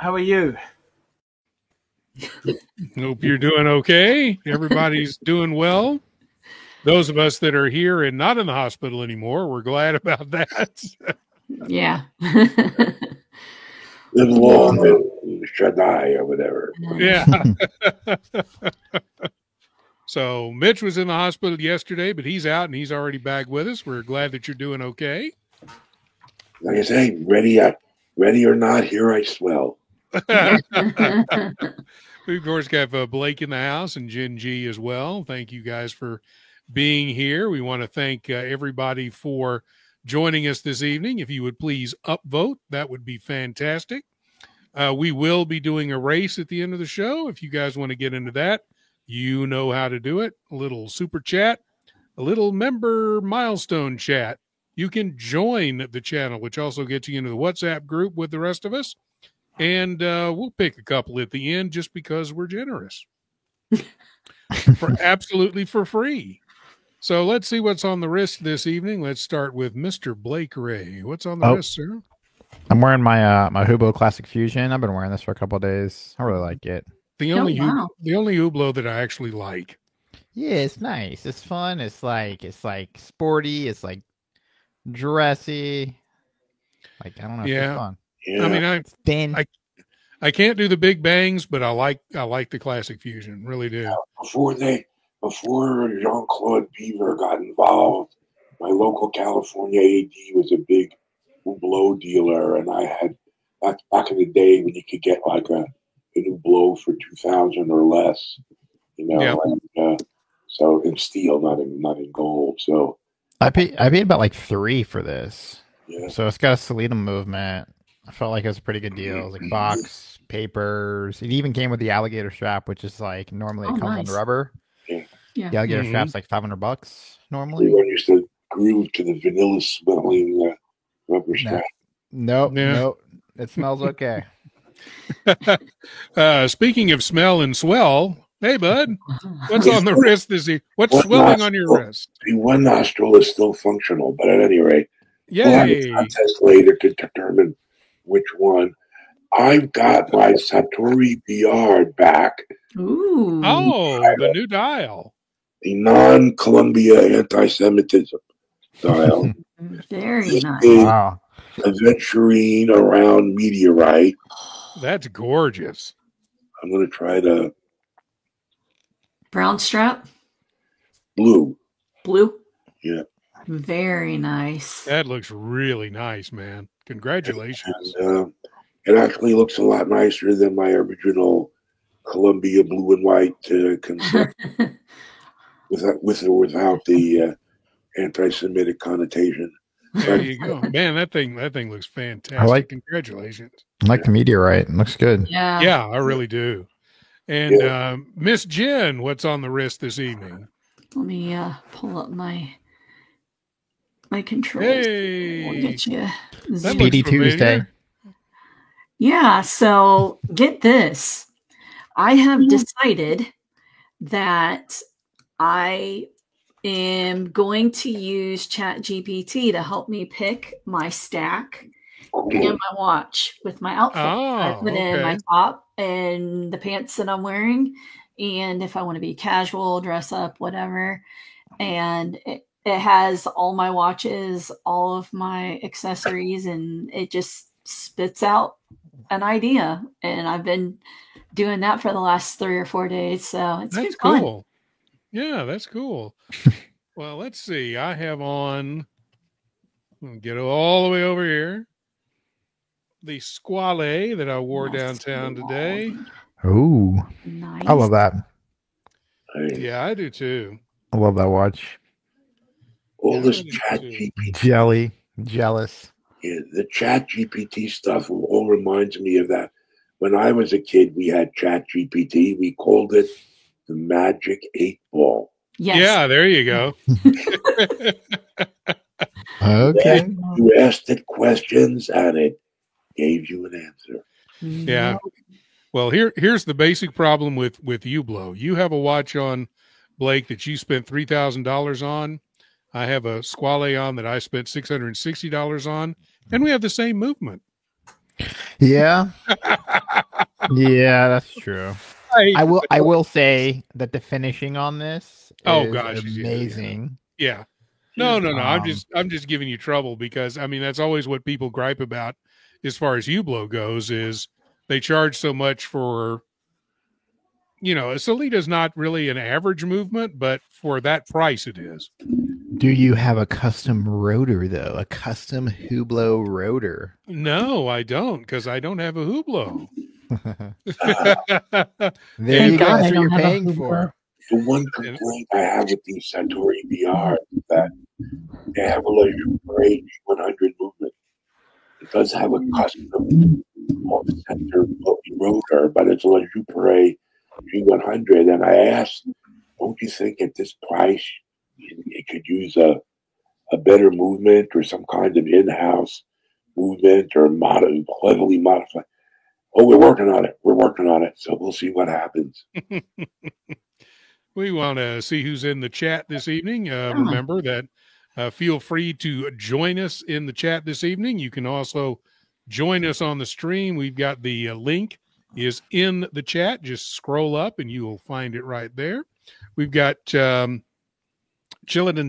How are you? Hope you're doing okay. Everybody's doing well. Those of us that are here and not in the hospital anymore, we're glad about that. Yeah. Live long and Shaddai or whatever. Yeah. So Mitch was in the hospital yesterday, but he's out and he's already back with us. We're glad that you're doing okay. Like I say, ready or not, here I swell. We, of course, got Blake in the house and Jen G as well. Thank you guys for being here. We want to thank everybody for joining us this evening. If you would please upvote, that would be fantastic. We will be doing a race at the end of the show. If you guys want to get into that, you know how to do it. A little super chat, a little member milestone chat. You can join the channel, which also gets you into the WhatsApp group with the rest of us. And we'll pick a couple at the end just because we're generous. Absolutely for free. So let's see what's on the wrist this evening. Let's start with Mr. Blake Ray. What's on the wrist, sir? I'm wearing my my Hublot Classic Fusion. I've been wearing this for a couple of days. I really like it. The only Hublot that I actually like. Yeah, it's nice. It's fun. It's like sporty. It's like dressy. Like I don't know. Yeah. It's fun. Yeah. I mean, I can't do the big bangs, but I like the Classic Fusion. Really do. Before Jean-Claude Beaver got involved, my local California AD was a big Hublot dealer, and I had back in the day when you could get like a Hublot for $2,000 or less, you know. Yeah. And, so in steel, not in gold. So I paid about like $3 for this. yeah. So it's got a Selenium movement. I felt like it was a pretty good deal. It was like box, papers. It even came with the alligator strap, which is like normally it comes on rubber. Yeah. The alligator strap's like $500 normally. Everyone used to groove to the vanilla smelling rubber strap. Nope. It smells okay. Speaking of smell and swell, hey, bud, what's on the wrist this evening? What's swelling on your wrist? The one nostril is still functional, but at any rate, we'll have a contest later to determine which one. I've got my Satori BR back. Ooh. Oh, the new dial. The non-Columbia anti-Semitism dial. Very nice. Wow. Aventurine around meteorite. That's gorgeous. I'm going to try the Brown strap? blue. Blue? Yeah. Very nice. That looks really nice, man. Congratulations. And, it actually looks a lot nicer than my original Columbia blue and white concept with or without the anti-Semitic connotation. There you go. Man, that thing looks fantastic. Congratulations. I like the meteorite. It looks good. Yeah. Yeah, I really do. And Miss Jen, what's on the wrist this evening? Let me pull up my controls. Hey. We'll get you. Speedy Tuesday. Yeah, so get this. I have decided that I am going to use ChatGPT to help me pick my stack and my watch with my outfit. I put in my top and the pants that I'm wearing, and if I want to be casual, dress up, whatever. And it has all my watches, all of my accessories, and it just spits out an idea. And I've been doing that for the last 3 or 4 days. So it's That's been cool. Yeah, that's cool. Well, let's see. I have on, I'll get all the way over here, the Squale that I wore downtown today. Ooh. Nice. I love that. Yeah, I do too. I love that watch. All this ChatGPT. Jelly. Jealous. Yeah, the ChatGPT stuff all reminds me of that. When I was a kid, we had ChatGPT. We called it the Magic 8-Ball. Yes. Yeah, there you go. Okay. You asked it questions and it gave you an answer. Yeah. Well, here's the basic problem with Hublot. You have a watch on, Blake, that you spent $3,000 on. I have a Squale on that I spent $660 on, and we have the same movement. Yeah. Yeah, that's true. I will say that the finishing on this Oh, is gosh, yeah. amazing. Yeah. No. I'm Um, just giving you trouble because I mean that's always what people gripe about as far as Hublot goes is they charge so much for a Solita is not really an average movement, but for that price it is. Do you have a custom rotor though? A custom Hublot rotor? No, I don't because I don't have a Hublot. There Thank you go. God That's I what you're don't have a paying Hublot. for. The one complaint I have with these Suntory VR is that they have a Leisure 100 movement. It does have a custom off-center rotor, but it's a Leisure G100. And I asked, don't you think at this price it could use a better movement or some kind of in-house movement or heavily modified? Oh, we're working on it. We're working on it. So we'll see what happens. We want to see who's in the chat this evening. Remember that feel free to join us in the chat this evening. You can also join us on the stream. We've got the link is in the chat. Just scroll up and you will find it right there. We've got Chillin'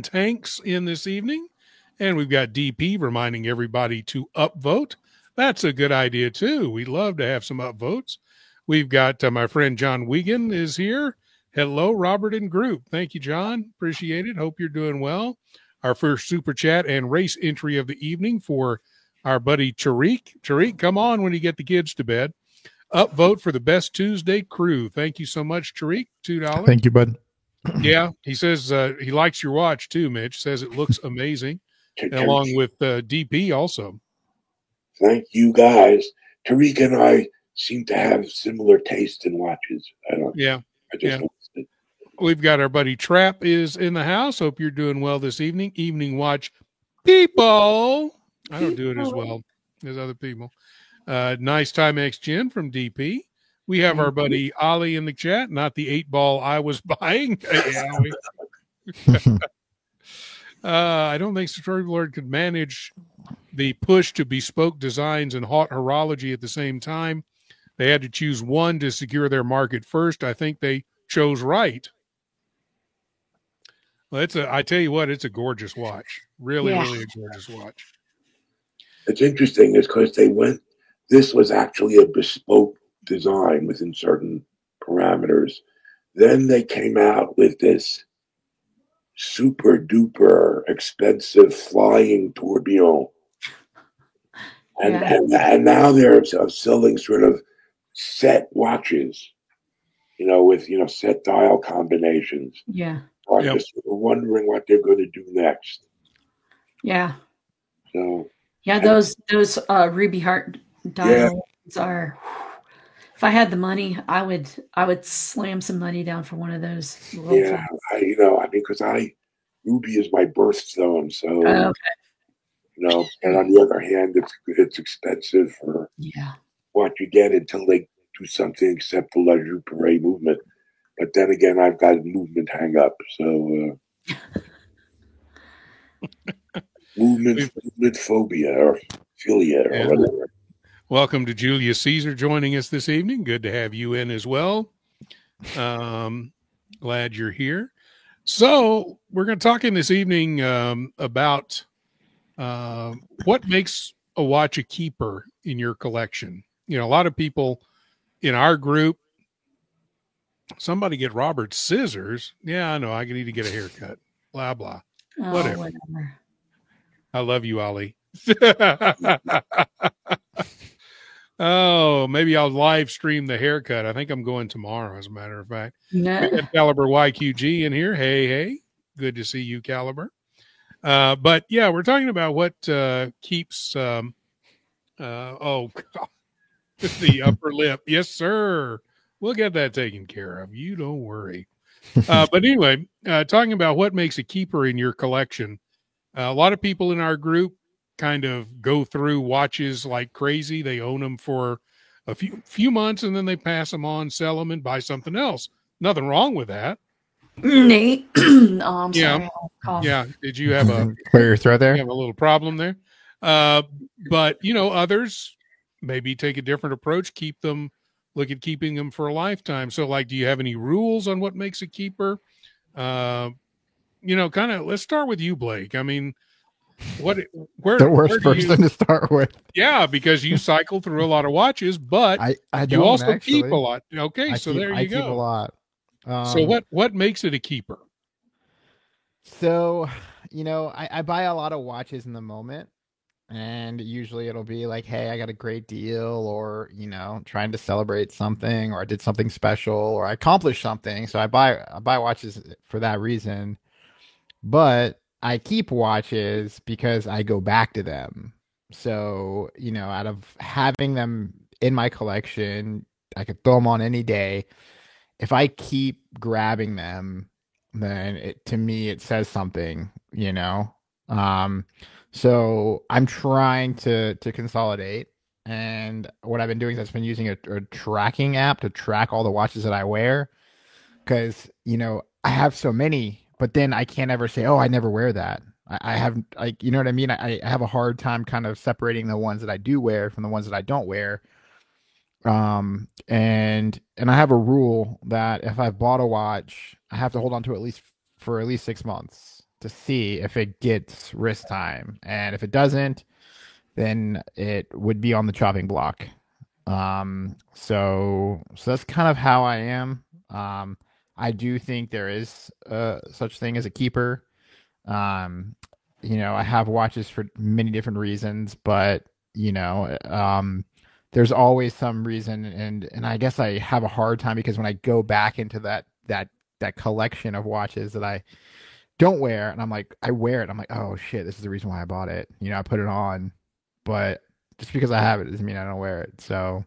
Tanks in this evening, and we've got DP reminding everybody to upvote. That's a good idea, too. We'd love to have some upvotes. We've got my friend John Wiegand is here. Hello, Robert and group. Thank you, John. Appreciate it. Hope you're doing well. Our first super chat and race entry of the evening for our buddy Tariq. Tariq, come on when you get the kids to bed. Upvote for the best Tuesday crew. Thank you so much, Tariq. $2. Thank you, bud. Yeah, he says he likes your watch too, Mitch. Says it looks amazing, along with DP also. Thank you, guys. Tariq and I seem to have similar taste in watches. I just noticed it. We've got our buddy Trap is in the house. Hope you're doing well this evening. Evening watch people. I don't do it as well as other people. Nice Timex Gin from DP. We have our buddy Ollie in the chat, not the 8-ball I was buying. I don't think Story Lord could manage the push to bespoke designs and hot horology at the same time. They had to choose one to secure their market first. I think they chose right. Well, I tell you what, it's a gorgeous watch. Really a gorgeous watch. It's interesting is because this was actually a bespoke design within certain parameters. Then they came out with this super duper expensive flying tourbillon. And now they're selling sort of set watches, with, set dial combinations. Yeah. So I'm just wondering what they're going to do next. Yeah. So. Yeah, those Ruby Heart dials are. If I had the money, I would slam some money down for one of those. Yeah, because Ruby is my birthstone, so and on the other hand, it's expensive for what you get until they do something except the Leisure Parade movement. But then again, I've got a movement hang up, so movement phobia or philia or whatever. Welcome to Julius Caesar joining us this evening. Good to have you in as well. Glad you're here. So we're going to talk in this evening about what makes a watch a keeper in your collection. A lot of people in our group, somebody get Robert scissors. Yeah, I know. I need to get a haircut. Blah, blah. Whatever. I love you, Ollie. Oh, maybe I'll live stream the haircut. I think I'm going tomorrow, as a matter of fact. No. We got Caliber YQG in here. Hey. Good to see you, Caliber. But yeah, we're talking about what keeps the upper lip. Yes, sir. We'll get that taken care of. You don't worry. But anyway, talking about what makes a keeper in your collection. A lot of people in our group kind of go through watches like crazy. They own them for a few months and then they pass them on, sell them, and buy something else. Nothing wrong with that. Nate. I'm sorry. Yeah. Did you have clear your throat there? You have a little problem there. But others maybe take a different approach, keep them look at keeping them for a lifetime. So, like, do you have any rules on what makes a keeper? Kind of. Let's start with you, Blake. I mean, where the worst where person to start with? Yeah, because you cycle through a lot of watches, but I don't you also actually. keep a lot. Okay, there you go. I keep a lot. So what makes it a keeper? So, I buy a lot of watches in the moment, and usually it'll be like, hey, I got a great deal, or, trying to celebrate something, or I did something special, or I accomplished something. So I buy watches for that reason. But I keep watches because I go back to them. So, out of having them in my collection, I could throw them on any day. If I keep grabbing them, then to me it says something, So I'm trying to consolidate, and what I've been doing is I've been using a tracking app to track all the watches that I wear, because I have so many, but then I can't ever say, oh, I never wear that. I have, like, you know what I mean? I have a hard time kind of separating the ones that I do wear from the ones that I don't wear. And I have a rule that if I've bought a watch, I have to hold on to it for at least 6 months to see if it gets wrist time. And if it doesn't, then it would be on the chopping block. So that's kind of how I am. I do think there is such thing as a keeper. I have watches for many different reasons, but there's always some reason, and I guess I have a hard time because when I go back into that collection of watches that I don't wear, and I'm like, I wear it, I'm like, oh shit, this is the reason why I bought it. I put it on, but just because I have it doesn't mean I don't wear it. So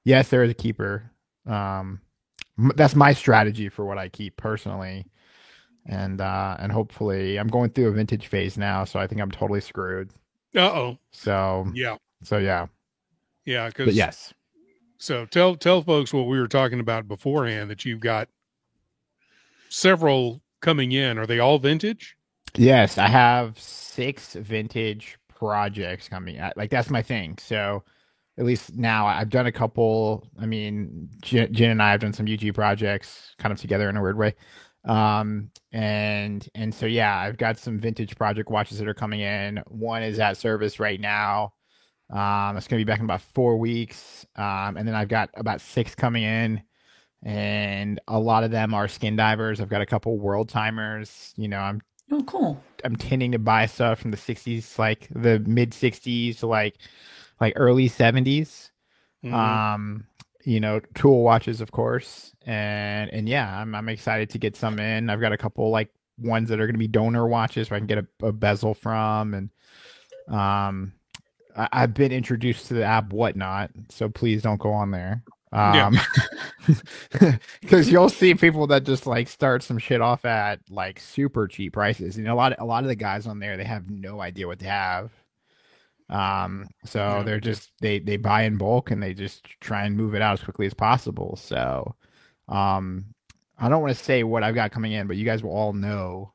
yes, there is a keeper. That's my strategy for what I keep personally. And hopefully I'm going through a vintage phase now, so I think I'm totally screwed. Uh-oh. So yeah. Yeah, because yes. So tell folks what we were talking about beforehand, that you've got several coming in. Are they all vintage? Yes, I have 6 vintage projects coming. Like, that's my thing. So at least now I've done a couple. I mean, Jen and I have done some UG projects kind of together in a weird way. And so, yeah, I've got some vintage project watches that are coming in. One is at service right now. It's going to be back in about 4 weeks. And then I've got about 6 coming in, and a lot of them are skin divers. I've got a couple world timers. Oh, cool. I'm tending to buy stuff from the 60s, like the mid 60s to like early 70s. Tool watches, of course. And yeah, I'm excited to get some in. I've got a couple like ones that are going to be donor watches where I can get a bezel from. And I've been introduced to the app Whatnot, so please don't go on there. Because you'll see people that just like start some shit off at like super cheap prices. A lot of the guys on there, they have no idea what they have. So they're just they buy in bulk and they just try and move it out as quickly as possible. So I don't want to say what I've got coming in, but you guys will all know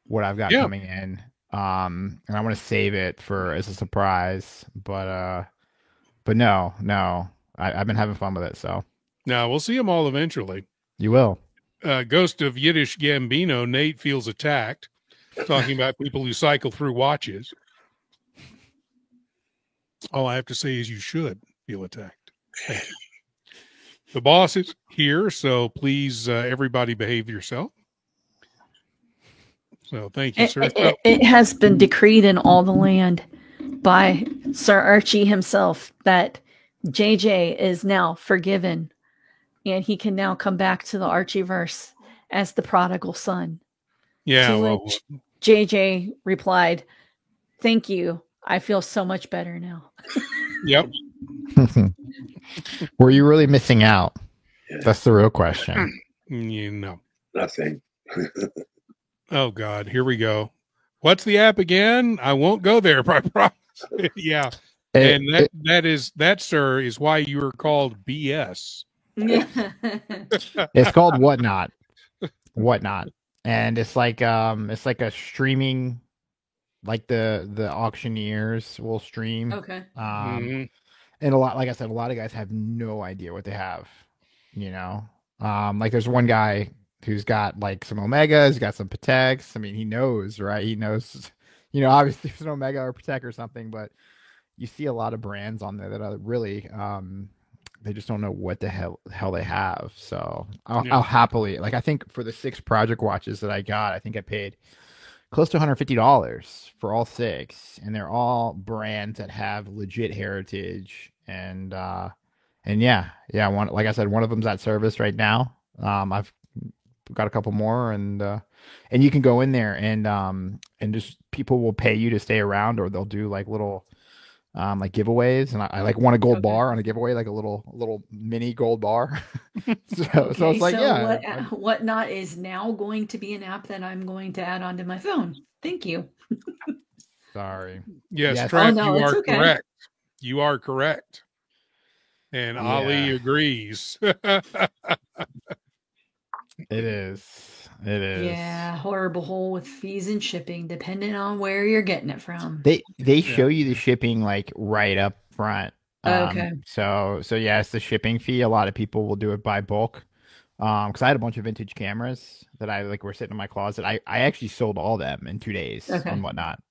what I've got coming in. And I want to save it as a surprise. But no, I've been having fun with it. So now we'll see them all eventually. You will. Ghost of Yiddish Gambino, Nate feels attacked, talking about people who cycle through watches. All I have to say is you should feel attacked. Thank you. The boss is here, so please, everybody, behave yourself. So thank you, sir. It has been decreed in all the land by Sir Archie himself that JJ is now forgiven, and he can now come back to the Archieverse as the prodigal son. Yeah. To which JJ replied, "Thank you. I feel so much better now." Yep. Were you really missing out? Yeah. That's the real question. Nothing. Oh God, here we go. What's the app again? I won't go there, I promise. Yeah. And that, sir, is why you are called BS. It's called Whatnot. Whatnot. And it's like a streaming, like the auctioneers will stream. Okay. and a lot, like I said, a lot of guys have no idea what they have, like there's one guy who's got like some Omegas, he's got some Pateks. I mean, he knows, right? He knows, obviously if it's an Omega or Patek or something, but you see a lot of brands on there that are really, they just don't know what the hell they have. So I'll happily, like, I think for the 6 project watches that I got, I think I paid close to $150 for all 6, and they're all brands that have legit heritage. And yeah, one, like I said, one of them's at service right now. I've got a couple more, and you can go in there and just people will pay you to stay around, or they'll do like little like giveaways, and I like won a gold bar on a giveaway, like a little mini gold bar. So it's like, yeah. Whatnot is now going to be an app that I'm going to add onto my phone. Thank you. Sorry. Yes, Trent, you are correct. You are correct. And Ali agrees. It is. Yeah, horrible hole with fees and shipping, depending on where you're getting it from. They show you the shipping like right up front. Okay. So yeah, it's the shipping fee. A lot of people will do it by bulk. Because I had a bunch of vintage cameras that I like were sitting in my closet. I actually sold all them in 2 days and whatnot.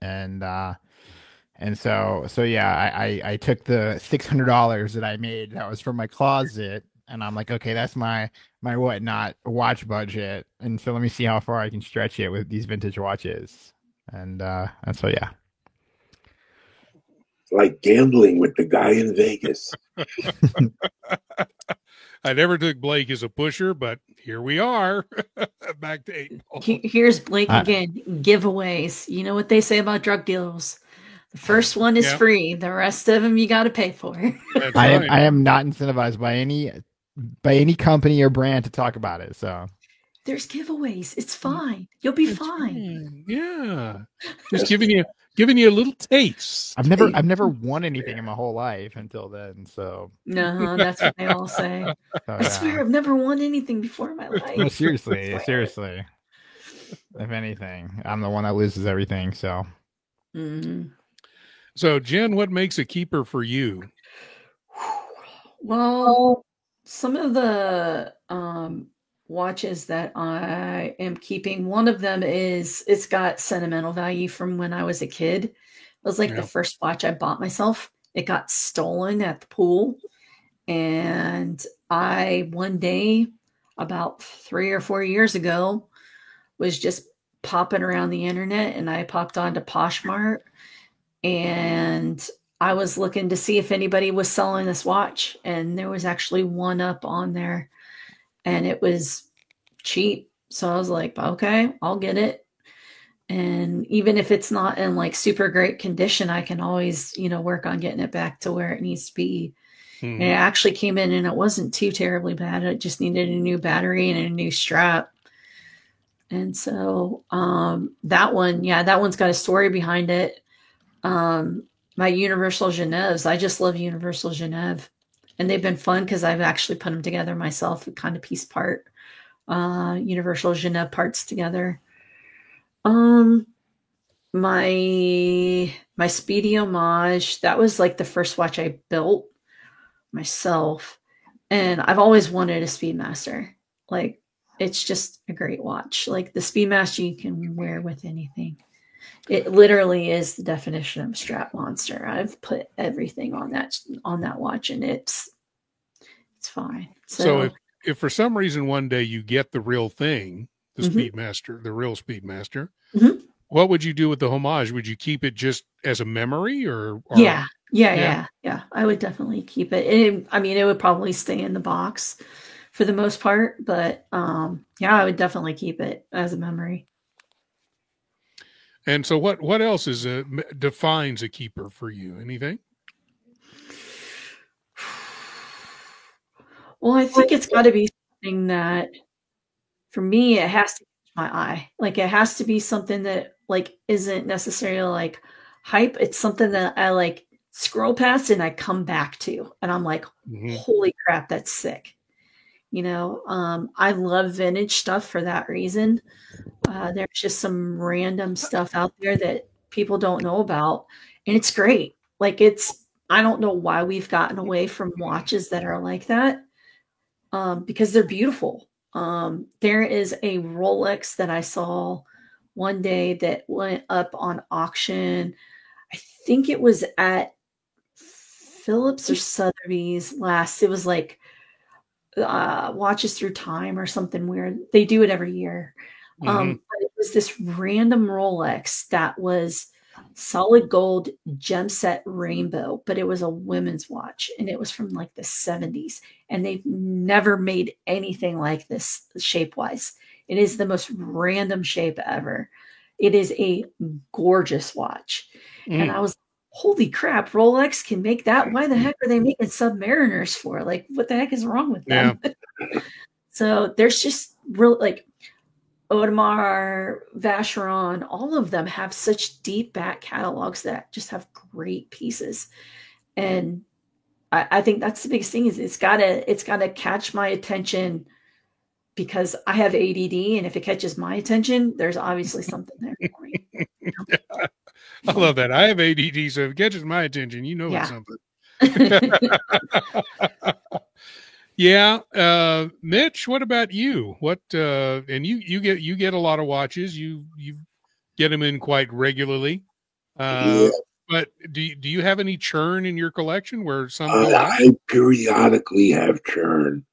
And so yeah, I took the $600 that I made that was from my closet, and I'm like, okay, that's my whatnot watch budget, and so let me see how far I can stretch it with these vintage watches, and so yeah. Like gambling with the guy in Vegas. I never took Blake as a pusher, but here we are. Back to 8 Ball. Here's Blake again. Giveaways. You know what they say about drug deals. The first one is free. The rest of them you got to pay for. I am not incentivized by any company or brand to talk about it. So there's giveaways. It's fine. You'll be fine. Yeah. Just giving you a little taste. I've never won anything in my whole life until then. So no, that's what they all say. I swear I've never won anything before in my life. No, seriously. If anything, I'm the one that loses everything. So. Mm-hmm. So Jen, what makes a keeper for you? Well, some of the watches that I am keeping, one of them it's got sentimental value from when I was a kid. It was like the first watch I bought myself. It got stolen at the pool, and I one day about 3 or 4 years ago was just popping around the internet, and I popped onto Poshmark, and I was looking to see if anybody was selling this watch, and there was actually one up on there, and it was cheap. So I was like, okay, I'll get it. And even if it's not in like super great condition, I can always, work on getting it back to where it needs to be. Mm-hmm. And it actually came in and it wasn't too terribly bad. It just needed a new battery and a new strap. And so that one's got a story behind it. My Universal Genèves, I just love Universal Genève, and they've been fun because I've actually put them together myself, kind of piece part Universal Genève parts together. My Speedy Homage, that was like the first watch I built myself, and I've always wanted a Speedmaster. Like, it's just a great watch. Like the Speedmaster you can wear with anything. It literally is the definition of a strap monster. I've put everything on that watch, and it's fine. So if for some reason one day you get the real thing, the Speedmaster, the real Speedmaster, what would you do with the Homage? Would you keep it just as a memory, or? Yeah. I would definitely keep it. It would probably stay in the box for the most part, but I would definitely keep it as a memory. And so what else defines a keeper for you? Anything? Well, I think it's got to be something that, for me, it has to catch my eye. Like, it has to be something that, like, isn't necessarily, like, hype. It's something that I, like, scroll past and I come back to. And I'm like, holy crap, that's sick. I love vintage stuff for that reason. There's just some random stuff out there that people don't know about, and it's great. Like, it's I don't know why we've gotten away from watches that are like that, because they're beautiful. There is a Rolex that I saw one day that went up on auction. I think it was at Phillips or Sotheby's last. It was like Watches Through Time or something weird. They do it every year. But it was this random Rolex that was solid gold gem set rainbow, but it was a women's watch and it was from like the 70s. And they've never made anything like this shape wise. It is the most random shape ever. It is a gorgeous watch. And I was, holy crap, Rolex can make that. Why the heck are they making Submariners for? Like, what the heck is wrong with them? Yeah. So there's just real, like, Audemars, Vacheron, all of them have such deep back catalogs that just have great pieces. And I think that's the biggest thing is it's gotta catch my attention because I have ADD, and if it catches my attention, there's obviously something there for me. Yeah. I love that. I have ADD, so if it catches my attention, you know it's something. Yeah. Mitch, what about you? What and you get a lot of watches. You get them in quite regularly. Yeah. But do you have any churn in your collection where some go out? I periodically have churn,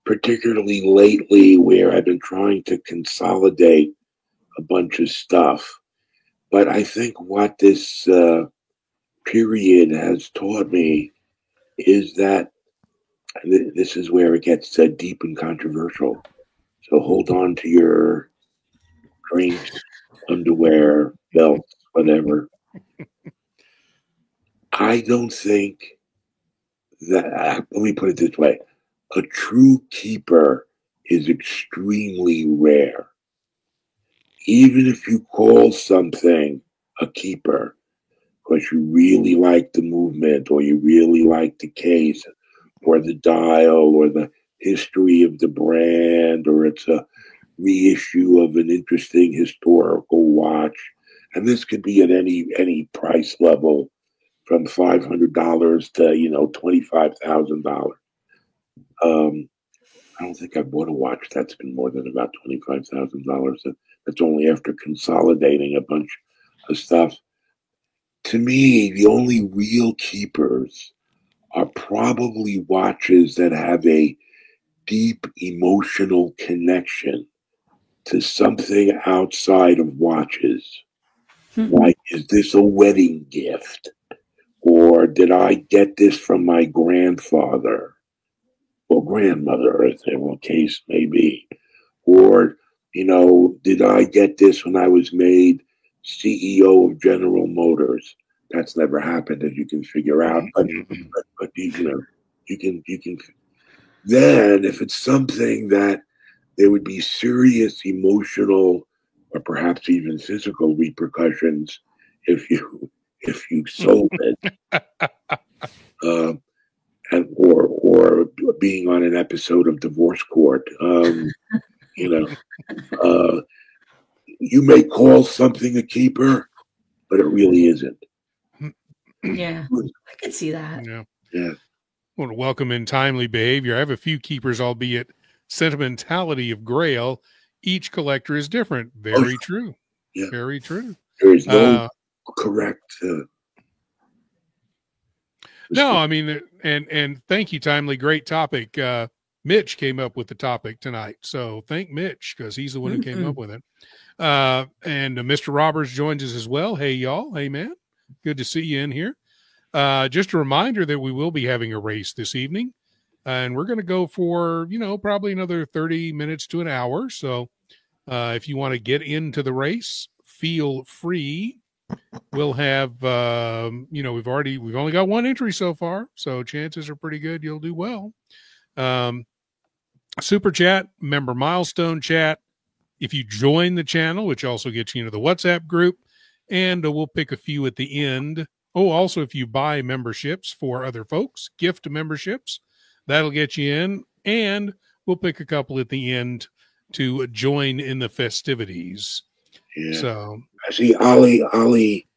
particularly lately where I've been trying to consolidate a bunch of stuff. But I think what this period has taught me is that this is where it gets deep and controversial. So hold on to your drinks, underwear, belts, whatever. I don't think that, let me put it this way, a true keeper is extremely rare. Even if you call something a keeper because you really like the movement or you really like the case or the dial or the history of the brand, or it's a reissue of an interesting historical watch. And this could be at any price level from $500 to, $25,000. I don't think I bought a watch that's been more than about $25,000. That's only after consolidating a bunch of stuff. To me, the only real keepers are probably watches that have a deep emotional connection to something outside of watches. Like, is this a wedding gift? Or did I get this from my grandfather or grandmother, as the case may be? Or, did I get this when I was made CEO of General Motors? That's never happened, as you can figure out. But you can. Then, if it's something that there would be serious emotional or perhaps even physical repercussions if you sold it, and or being on an episode of Divorce Court, you may call something a keeper, but it really isn't. Yeah, I could see that. Yeah. I want to welcome in Timely Behavior. I have a few keepers, albeit sentimentality of Grail. Each collector is different. Very true. Yeah. Very true. There is no correct. No, I mean, and thank you, Timely. Great topic. Mitch came up with the topic tonight, so thank Mitch because he's the one who came up with it. And Mr. Roberts joins us as well. Hey, y'all. Hey, man. Good to see you in here. Just a reminder that we will be having a race this evening, and we're going to go for, probably another 30 minutes to an hour. So if you want to get into the race, feel free. We'll have, we've only got one entry so far, so chances are pretty good you'll do well. Super chat, member milestone chat. If you join the channel, which also gets you into the WhatsApp group, and we'll pick a few at the end. Oh, also, if you buy memberships for other folks, gift memberships, that'll get you in, and we'll pick a couple at the end to join in the festivities. Yeah. So I see Ali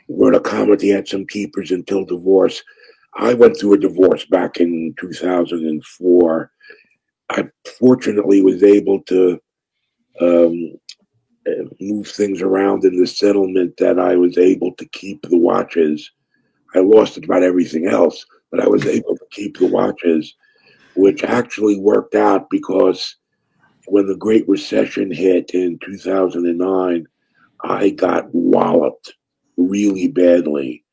wrote a comment. He had some keepers until divorce. I went through a divorce back in 2004. I fortunately was able to um, move things around in the settlement that I was able to keep the watches. I lost about everything else, but I was able to keep the watches, which actually worked out because when the Great Recession hit in 2009, I got walloped really badly.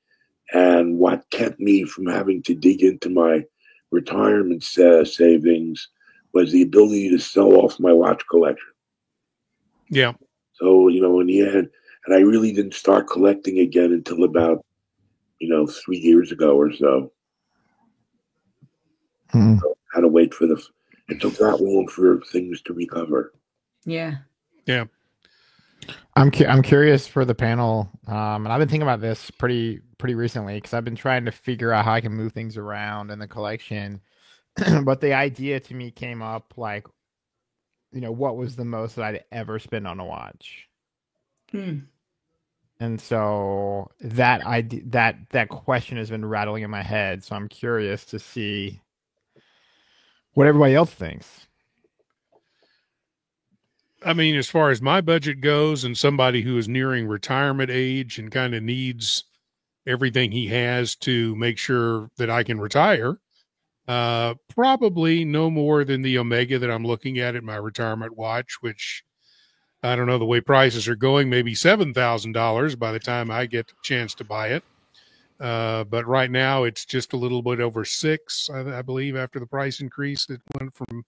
And what kept me from having to dig into my retirement savings was the ability to sell off my watch collection. Yeah. So, in the end, and I really didn't start collecting again until about, 3 years ago or so. So I had to wait it took that long for things to recover. Yeah. Yeah. I'm curious for the panel, and I've been thinking about this pretty recently because I've been trying to figure out how I can move things around in the collection. But the idea to me came up like, what was the most that I'd ever spend on a watch? And so that that question has been rattling in my head. So I'm curious to see what everybody else thinks. I mean, as far as my budget goes, and somebody who is nearing retirement age and kind of needs everything he has to make sure that I can retire, probably no more than the Omega that I'm looking at my retirement watch, which I don't know the way prices are going, maybe $7,000 by the time I get the chance to buy it. But right now it's just a little bit over six, I believe, after the price increase. It went from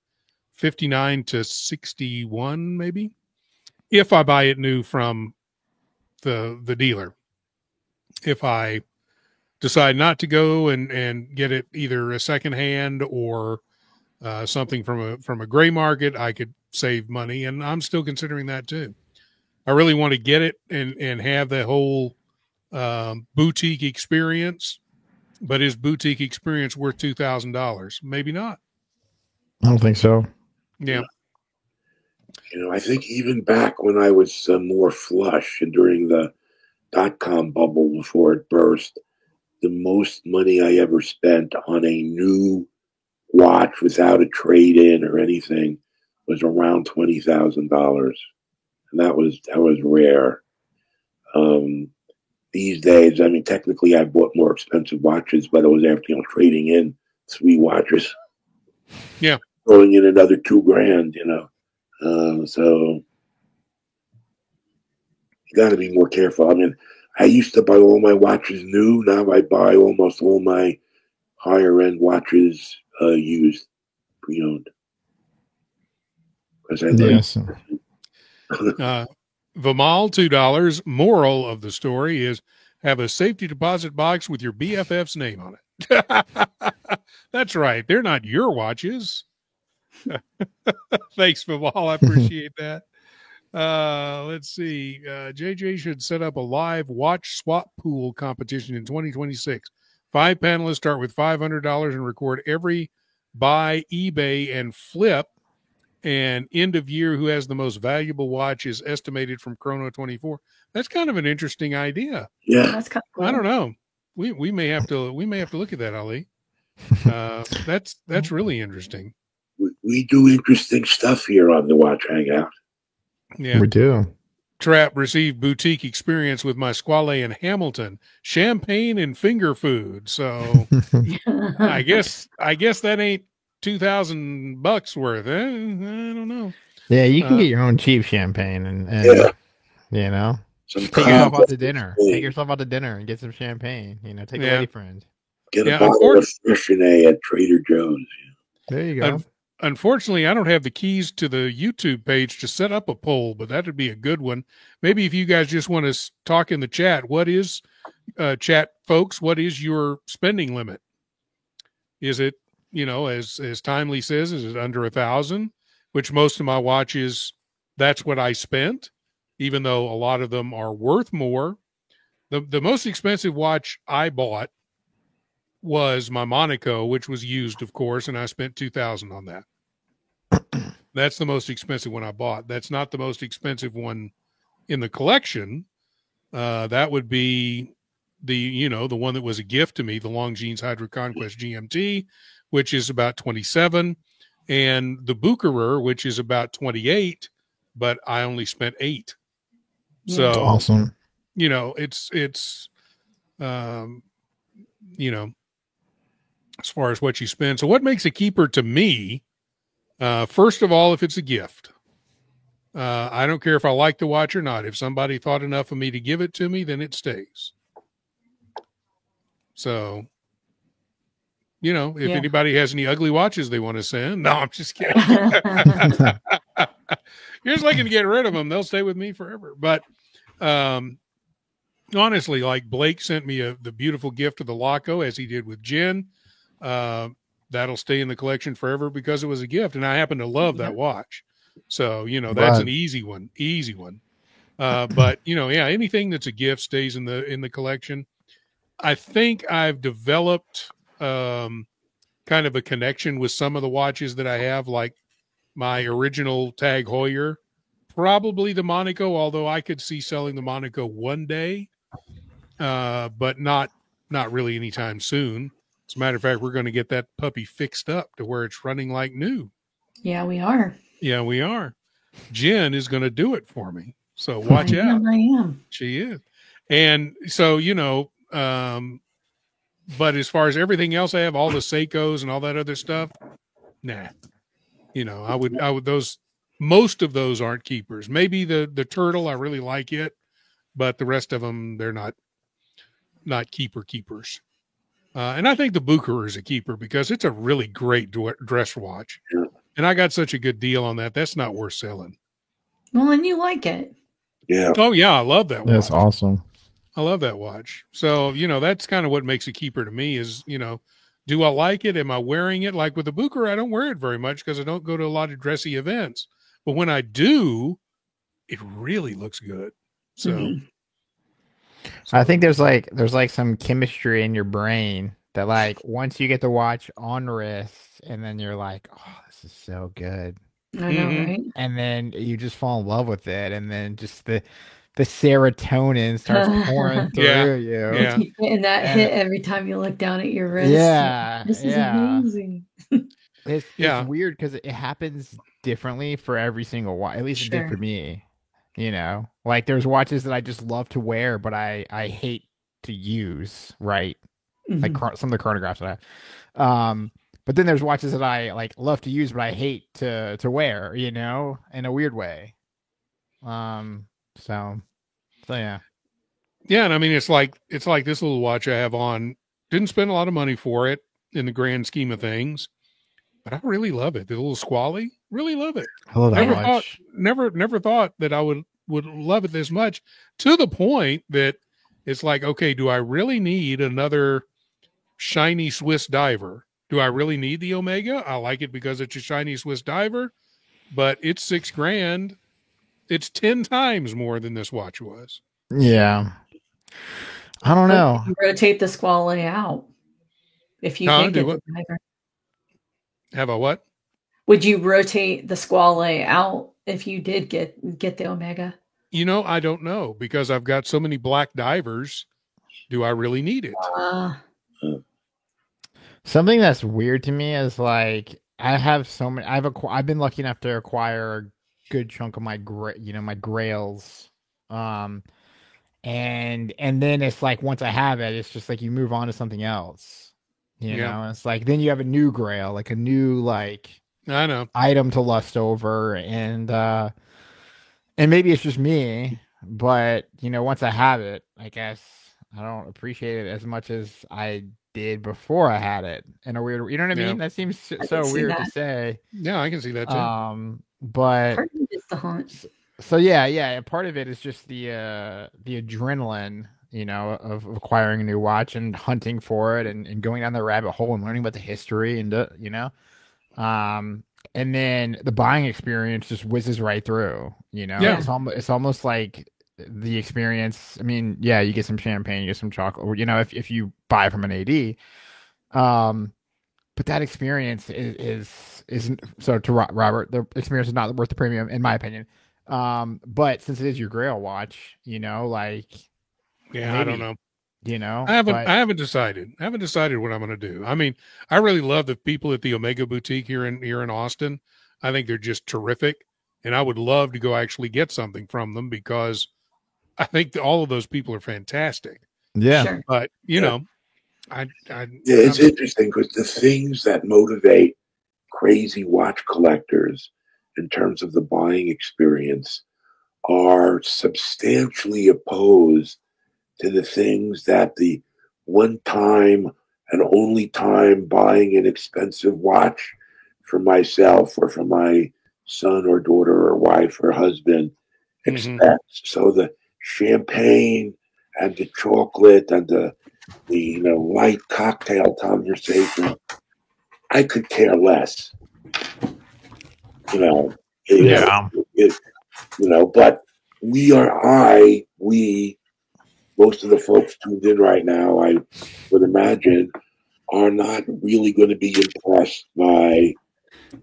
59 to 61, maybe, if I buy it new from the dealer. If I decide not to go and get it either a second hand or something from a gray market, I could save money, and I'm still considering that too. I really want to get it and have the whole boutique experience, but is boutique experience worth $2,000? Maybe not. I don't think so. Yeah. I think even back when I was more flush and during the .com bubble before it burst, the most money I ever spent on a new watch without a trade-in or anything was around $20,000, and that was rare. These days, I mean, technically, I bought more expensive watches, but I was after trading in 3 watches. Yeah, throwing in another $2,000. So you got to be more careful. I mean, I used to buy all my watches new. Now I buy almost all my higher end watches used, pre-owned. Because I like Vimal, $2. Moral of the story is have a safety deposit box with your BFF's name on it. That's right. They're not your watches. Thanks, Vimal. I appreciate that. Let's see. JJ should set up a live watch swap pool competition in 2026. 5 panelists start with $500 and record every buy, eBay, and flip. And end of year, who has the most valuable watch is estimated from Chrono 24. That's kind of an interesting idea. Yeah, that's kind of cool. I don't know. We may have to look at that, Ali. That's really interesting. We do interesting stuff here on the Watch Hangout. Yeah, we do. Trap received boutique experience with my Squale and Hamilton, champagne and finger food. So I guess that ain't $2,000 worth. I don't know. Yeah, you can get your own cheap champagne and take yourself out to dinner. Take yourself out to dinner and get some champagne. Take a lady friend. Get a bottle of Freixenet at Trader Joe's. There you go. Unfortunately, I don't have the keys to the YouTube page to set up a poll, but that would be a good one. Maybe if you guys just want to talk in the chat, what is chat folks? What is your spending limit? Is it, as Timely says, is it under 1,000? Which most of my watches, that's what I spent, even though a lot of them are worth more. The most expensive watch I bought was my Monaco, which was used, of course, and I spent $2,000 on that. That's the most expensive one I bought. That's not the most expensive one in the collection. That would be the one that was a gift to me, the Longines Hydro Conquest GMT, which is about 27, and the Bucherer, which is about 28, but I only spent 8. Yeah. So That's awesome. It's as far as what you spend. So what makes a keeper to me? First of all, if it's a gift, I don't care if I like the watch or not. If somebody thought enough of me to give it to me, then it stays. So, if anybody has any ugly watches they want to send, no, I'm just kidding. You're just looking to get rid of them. They'll stay with me forever. But honestly, like Blake sent me the beautiful gift of the Laco, as he did with Jen. That'll stay in the collection forever because it was a gift. And I happen to love that watch. So, that's an easy one. But anything that's a gift stays in the collection. I think I've developed kind of a connection with some of the watches that I have, like my original Tag Heuer, probably the Monaco, although I could see selling the Monaco one day, but not really anytime soon. As a matter of fact, we're going to get that puppy fixed up to where it's running like new. Yeah, we are. Yeah, we are. Jen is going to do it for me. So watch out. I am. She is. And so, but as far as everything else I have, all the Seikos and all that other stuff, nah. I would most of those aren't keepers. Maybe the Turtle, I really like it, but the rest of them, they're not keepers. And I think the Bucherer is a keeper because it's a really great dress watch. Yeah. And I got such a good deal on that. That's not worth selling. Well, and you like it. Yeah. Oh, yeah. I love that watch. That's awesome. I love that watch. So, that's kind of what makes a keeper to me is, do I like it? Am I wearing it? Like with the Bucherer, I don't wear it very much because I don't go to a lot of dressy events. But when I do, it really looks good. So. Mm-hmm. I think there's like some chemistry in your brain that like once you get the watch on wrist and then you're like, oh, this is so good. I know, right? And then you just fall in love with it, and then just the serotonin starts pouring through you. Yeah. And that hit every time you look down at your wrist. Yeah. This is amazing. It's weird because it happens differently for every single watch. At least it did for me. Like there's watches that I just love to wear, but I hate to use, right? Mm-hmm. Like some of the chronographs that I have. But then there's watches that I like love to use, but I hate to wear, in a weird way. So yeah. Yeah, and I mean it's like this little watch I have on. Didn't spend a lot of money for it in the grand scheme of things, but I really love it. The little Squally, really love it. I love that watch. Never thought that I would love it this much, to the point that it's like, okay, do I really need another shiny Swiss diver? Do I really need the Omega? I like it because it's a shiny Swiss diver, but it's $6,000. It's 10 times more than this watch was. Yeah. I don't know. You rotate the Squally out if you did get the diver. Have a what? Would you rotate the Squally out if you did get the Omega? I don't know because I've got so many black divers. Do I really need it? Something that's weird to me is like I have so many. I've been lucky enough to acquire a good chunk of my my Grails, and then it's like once I have it, it's just like you move on to something else. It's like then you have a new Grail, like a new I know item to lust over, and maybe it's just me, but once I have it, I guess I don't appreciate it as much as I did before I had it in a weird, you know what I mean? That seems so weird to say. Yeah, I can see that too. But part of it is the hunt. So yeah, part of it is just the adrenaline, of acquiring a new watch and hunting for it and going down the rabbit hole and learning about the history and and then the buying experience just whizzes right through, Yeah. It's almost like the experience. I mean, yeah, you get some champagne, you get some chocolate, or if you buy from an AD, but that experience isn't. So to Robert, the experience is not worth the premium, in my opinion. But since it is your Grail watch, yeah, maybe. I don't know. you know. I But haven't decided. I haven't decided what I'm going to do. I mean, I really love the people at the Omega Boutique here in Austin. I think they're just terrific, and I would love to go actually get something from them because I think that all of those people are fantastic. yeah, Sure. But you Yeah. know, I Yeah, it's interesting because the things that motivate crazy watch collectors in terms of the buying experience are substantially opposed to the things that the one time and only time buying an expensive watch for myself or for my son or daughter or wife or husband expects. So the champagne and the chocolate and the light cocktail conversation, I could care less. You know, it- yeah, it- but we, most of the folks tuned in right now, I would imagine, are not really going to be impressed by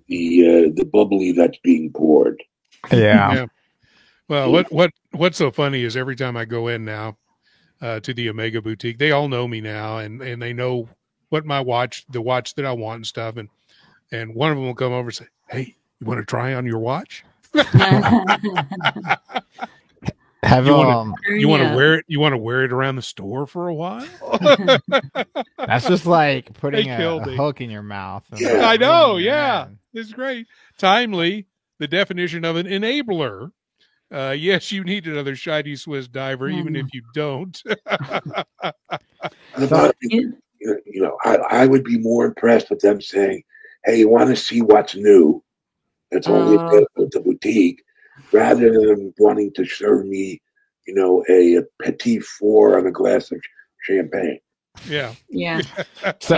the bubbly that's being poured. yeah. Yeah. Well, what's so funny is every time I go in now to the Omega Boutique, they all know me now, and they know what the watch that I want and stuff, and one of them will come over and say, "Hey, you want to try on your watch? Have You want to Yeah. wear it? You want to wear it around the store for a while?" that's just like putting They a killed me. hook in your mouth. And Yeah. I know. reeling you Yeah, in. it's great. Timely. The definition of an enabler. Yes, you need another shiny Swiss diver, even if you don't. And a lot of people, I would be more impressed with them saying, "Hey, you want to see what's new? It's only available at the boutique," rather than them wanting to serve me, a petit four and a glass of champagne. Yeah. Yeah. So,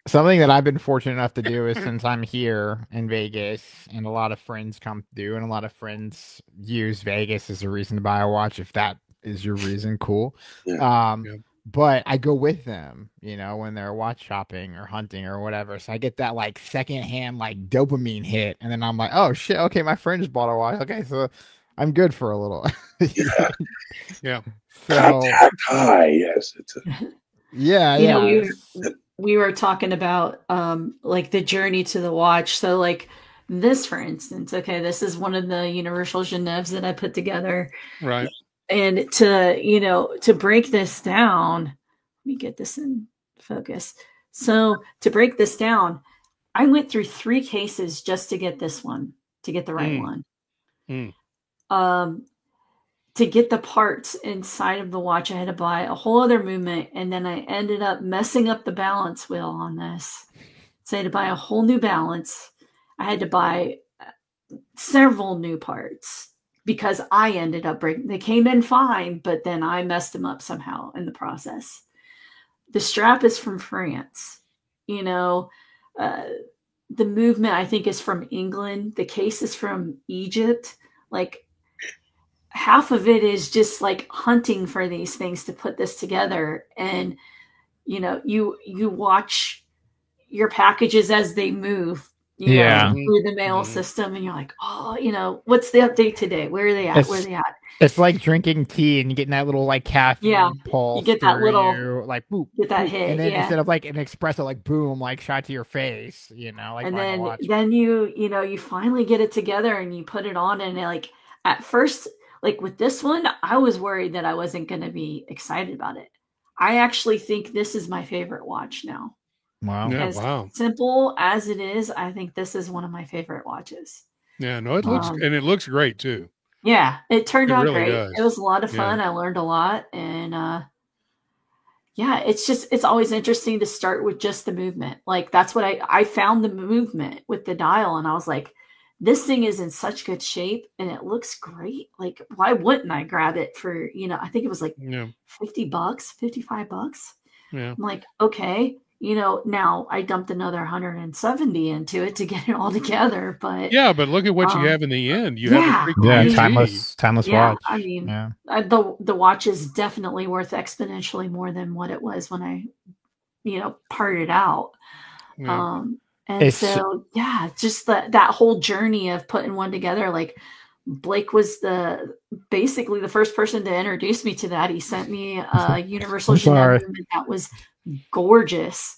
something that I've been fortunate enough to do is since I'm here in Vegas and a lot of friends come through and a lot of friends use Vegas as a reason to buy a watch. If that is your reason, cool. Yeah. Yeah. But I go with them, when they're watch shopping or hunting or whatever. So I get that like secondhand like dopamine hit, and then I'm like, oh shit, okay, my friend just bought a watch. Okay, so I'm good for a little. Yeah. Yeah. So Contact high, yes. yeah, You know, yeah. we were talking about like the journey to the watch. So like this, for instance, okay, this is one of the Universal Geneves that I put together. Right. And to break this down, let me get this in focus. So to break this down, I went through 3 cases just to get this one, to get the right one. To get the parts inside of the watch, I had to buy a whole other movement, and then I ended up messing up the balance wheel on this. So I had to buy a whole new balance. I had to buy several new parts because I ended up breaking. They came in fine, but then I messed them up somehow in the process. The strap is from France. The movement I think is from England. The case is from Egypt. Like half of it is just like hunting for these things to put this together, and you watch your packages as they move through the mail system, and you're like, oh, what's the update today? Where are they at? Where are they at? It's like drinking tea and getting that little like caffeine pulse. You get that little like boop, get that boop, hit, and then instead of like an espresso, like boom, like shot to your face, like and then then you finally get it together and you put it on, and like at first, like with this one, I was worried that I wasn't going to be excited about it. I actually think this is my favorite watch now. Wow. Yeah, As simple as it is, I think this is one of my favorite watches. Yeah, no, it looks great too. Yeah, it turned out really great. Does. It was a lot of fun. I learned a lot, and it's always interesting to start with just the movement. Like that's what I found the movement with the dial, and I was like, this thing is in such good shape and it looks great. Like, why wouldn't I grab it for, I think it was like $50, $55. Yeah. I'm like, okay, now I dumped another 170 into it to get it all together. But look at what you have in the end. You have a timeless watch. I mean, the watch is definitely worth exponentially more than what it was when I, parted out. Yeah. And so, just that whole journey of putting one together, like Blake was basically the first person to introduce me to that. He sent me a Universal Geneve movement that was gorgeous.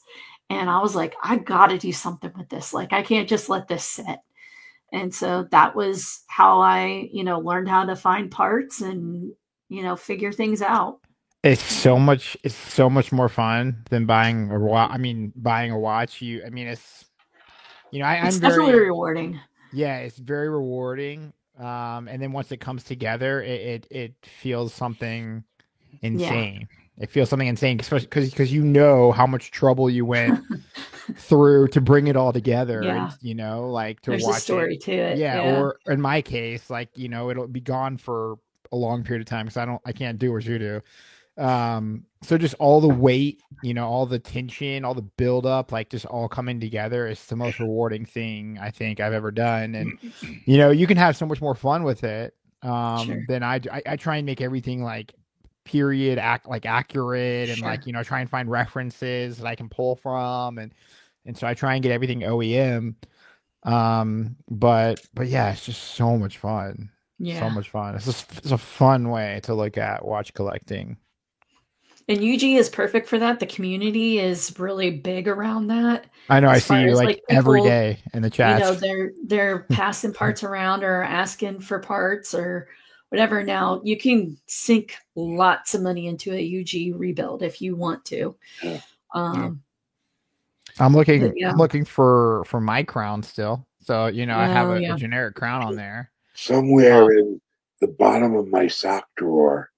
And I was like, I got to do something with this. Like, I can't just let this sit. And so that was how I, learned how to find parts and, figure things out. It's so much more fun than buying a watch. I mean, buying a watch, it's, it's definitely rewarding. Yeah, it's very rewarding. And then once it comes together, it feels something insane. Yeah. It feels something insane, especially because how much trouble you went through to bring it all together. Yeah. And, like to There's watch a story to it. Yeah, or in my case, like, it'll be gone for a long period of time because I can't do what you do. So just all the weight, all the tension, all the buildup, like just all coming together is the most rewarding thing I think I've ever done. And you can have so much more fun with it. Sure. Then I try and make everything like period accurate and like, try and find references that I can pull from and so I try and get everything OEM. But yeah, it's just so much fun. Yeah. So much fun. It's a fun way to look at watch collecting. And UG is perfect for that. The community is really big around that. I know. I see you like people, every day in the chat. They're passing parts around or asking for parts or whatever. Now you can sink lots of money into a UG rebuild if you want to. I'm looking for my crown still. So I have a generic crown on there. Somewhere in the bottom of my sock drawer,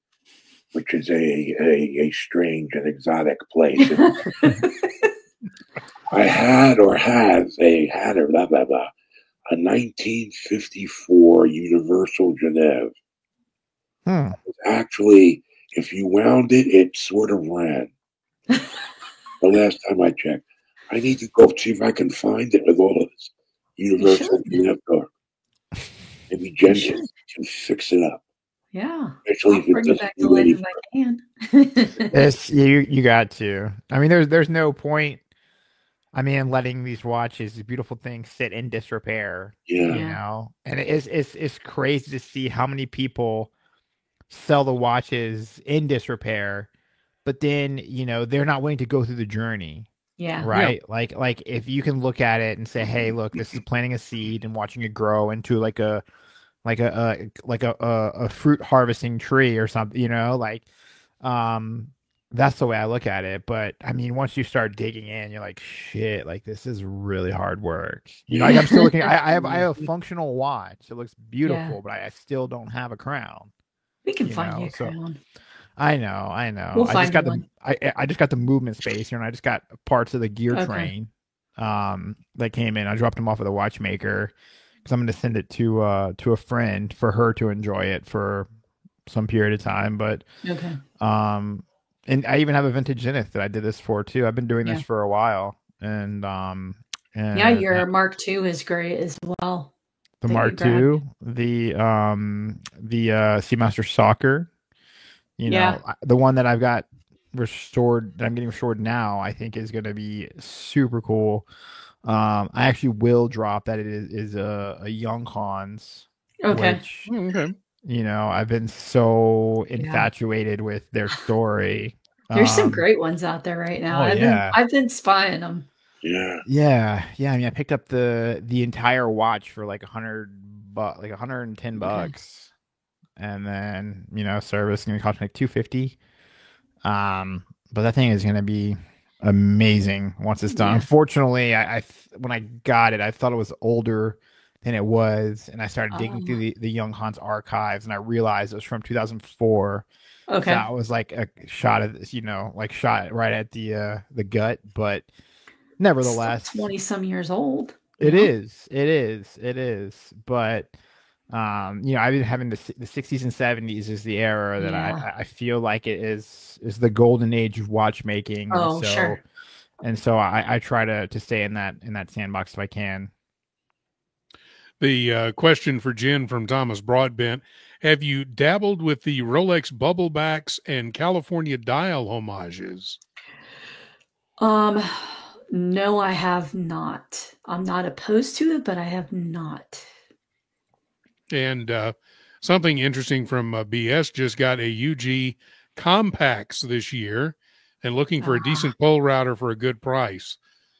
which is a strange and exotic place. I had a 1954 Universal Geneve. Actually, if you wound it, it sort of ran. The last time I checked. I need to go see if I can find it with all of this Universal Geneve door. Maybe Jen can fix it up. Yeah, especially if bring it back to life if I can. Yes, you got to. I mean, there's no point. I mean, letting these watches, these beautiful things, sit in disrepair. Yeah. And it's crazy to see how many people sell the watches in disrepair, but then they're not willing to go through the journey. Yeah. Right. Yeah. Like if you can look at it and say, hey, look, this is planting a seed and watching it grow into like a fruit harvesting tree or something, that's the way I look at it. But I mean, once you start digging in, you're like, shit, like this is really hard work. Like I'm still looking. I have a functional watch. It looks beautiful, but I still don't have a crown. We can find you a crown. I know. We'll I just got I just got the movement space here, and I just got parts of the gear train that came in. I dropped them off at the watchmaker because I'm going to send it to a friend for her to enjoy it for some period of time. But and I even have a vintage Zenith that I did this for too. I've been doing this for a while, and your Mark II is great as well. The Mark II, the Seamaster Soccer. The one that I've got restored, that I'm getting restored now, I think is going to be super cool. I actually will drop that it is a Young Hans. Which, I've been so infatuated with their story. There's some great ones out there right now. I've been spying them. Yeah. I mean, I picked up the entire watch for like like $110. And then, service is going to cost me like $250. But that thing is going to be amazing once it's done. Unfortunately, I when I got it, I thought it was older than it was, and I started digging through the Young Hans archives, and I realized it was from 2004. Okay, so that was like a shot of this, shot right at the gut, but nevertheless, 20-some years old. It is, but. I've been having the 60s and 70s is the era that I feel like it is the golden age of watchmaking. Sure. And so I try to stay in that sandbox if I can. The question for Jen from Thomas Broadbent: have you dabbled with the Rolex Bubblebacks and California Dial homages? No, I have not. I'm not opposed to it, but I have not. And something interesting from BS just got a UG Compacts this year, and looking for a decent pole router for a good price.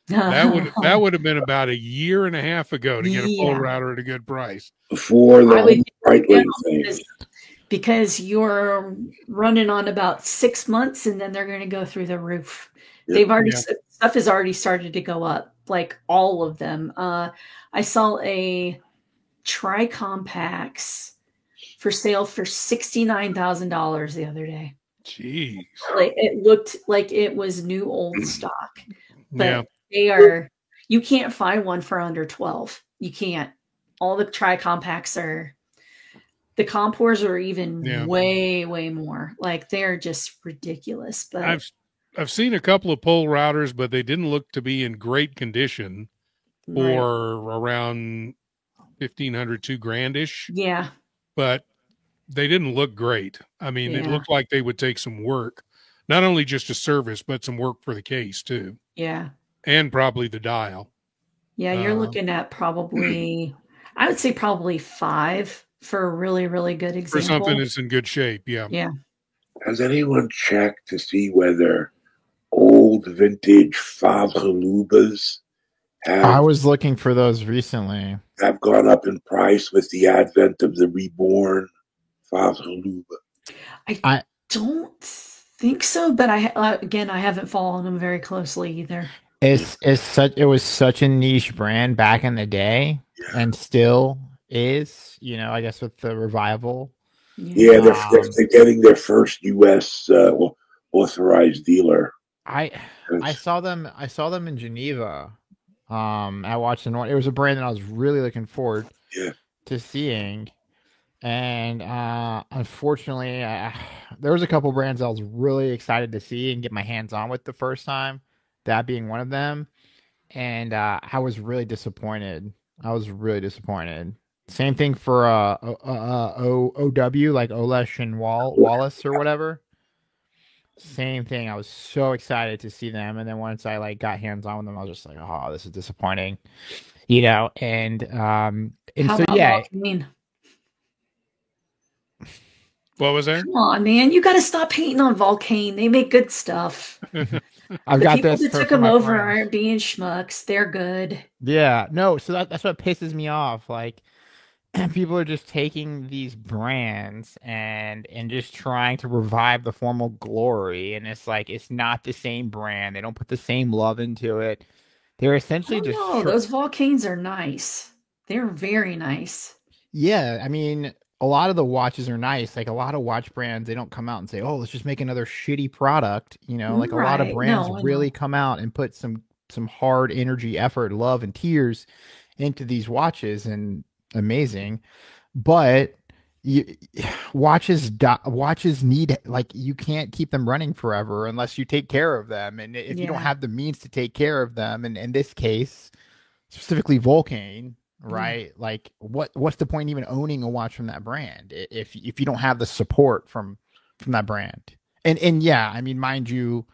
That would have been about a year and a half ago to get a pole router at a good price. Before the Breitling thing. Because you're running on about 6 months, and then they're going to go through the roof. Yep. Stuff has already started to go up, like all of them. I saw a Tri-Compacts for sale for $69,000 the other day. Jeez. Like, it looked like it was new old stock. But they are, you can't find one for under 12. You can't. All the Tri-Compacts are, the Compors are even way, way more. Like, they're just ridiculous. But I've seen a couple of pole routers, but they didn't look to be in great condition for around 1,500, $2,000-ish. Yeah. But they didn't look great. I mean, it looked like they would take some work, not only just a service, but some work for the case too. Yeah. And probably the dial. Yeah, you're looking at probably, I would say probably 5 for a really, really good example. For something that's in good shape, yeah. Yeah. Has anyone checked to see whether old vintage Favre-Lubas I was looking for those recently. Have gone up in price with the advent of the reborn Favre-Luba? I don't think so, but I haven't followed them very closely either. It was such a niche brand back in the day, and still is. You know, I guess with the revival. Yeah, they're getting their first U.S. Authorized dealer. I saw them in Geneva. I watched it. It was a brand that I was really looking forward to seeing, and unfortunately, there was a couple brands I was really excited to see and get my hands on with the first time. That being one of them, and I was really disappointed. Same thing for OW, like Olesh and Wallace or whatever. Same thing. I was so excited to see them, and then once I got hands on with them, I was just like, "Oh, this is disappointing," you know. And How so about Volcane? What was that? Come on, man! You got to stop hating on Volcane. They make good stuff. I've got this. The people that took them over aren't being schmucks. They're good. Yeah, no. So that's what pisses me off. Like, people are just taking these brands and just trying to revive the former glory, and it's like it's not the same brand. They don't put the same love into it. They're essentially just those Volcanes are nice. They're very nice. Yeah, I mean, a lot of the watches are nice. Like a lot of watch brands, they don't come out and say, "Oh, let's just make another shitty product." You know, like a lot of brands really come out and put some hard energy, effort, love, and tears into these watches, and amazing. But watches need, like, you can't keep them running forever unless you take care of them, and if you don't have the means to take care of them, and in this case specifically Volcane, right? Like, what's the point even owning a watch from that brand if you don't have the support from that brand? And yeah, I mean, mind you,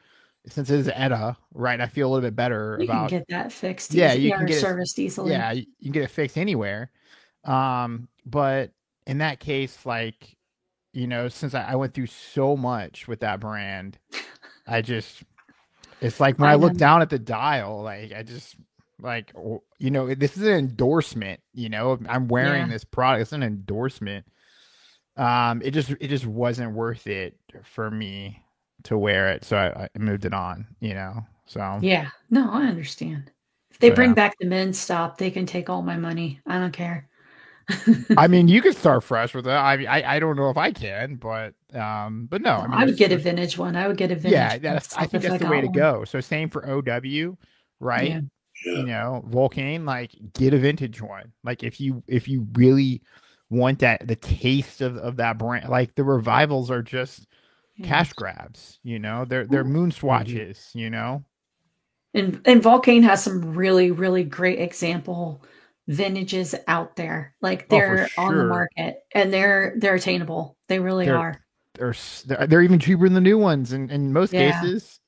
since it is ETA, right, I feel a little bit better about get that fixed. Yeah, you can get serviced easily. Yeah, you can get it fixed anywhere. But in that case, like, you know, since I went through so much with that brand, it's like when I look down at the dial, like, I just, like, you know, this is an endorsement, you know, I'm wearing this product. It's an endorsement. It just wasn't worth it for me to wear it. So I moved it on, you know, so. Yeah, no, I understand. If they bring back the men's stop, they can take all my money. I don't care. I mean, you can start fresh with it. I don't know if I can, but no. I mean, I would get a vintage one. I would get a vintage. Yeah, I think that's the way to go. So same for OW, right? Yeah. You know, Volcane, like, get a vintage one. Like, if you really want the taste of that brand, like, the revivals are just cash grabs. You know, they're moon swatches. You know, and Volcane has some really, really great example vintages out there. Like, they're on the market, and they're attainable. They really are. They're even cheaper than the new ones in most cases.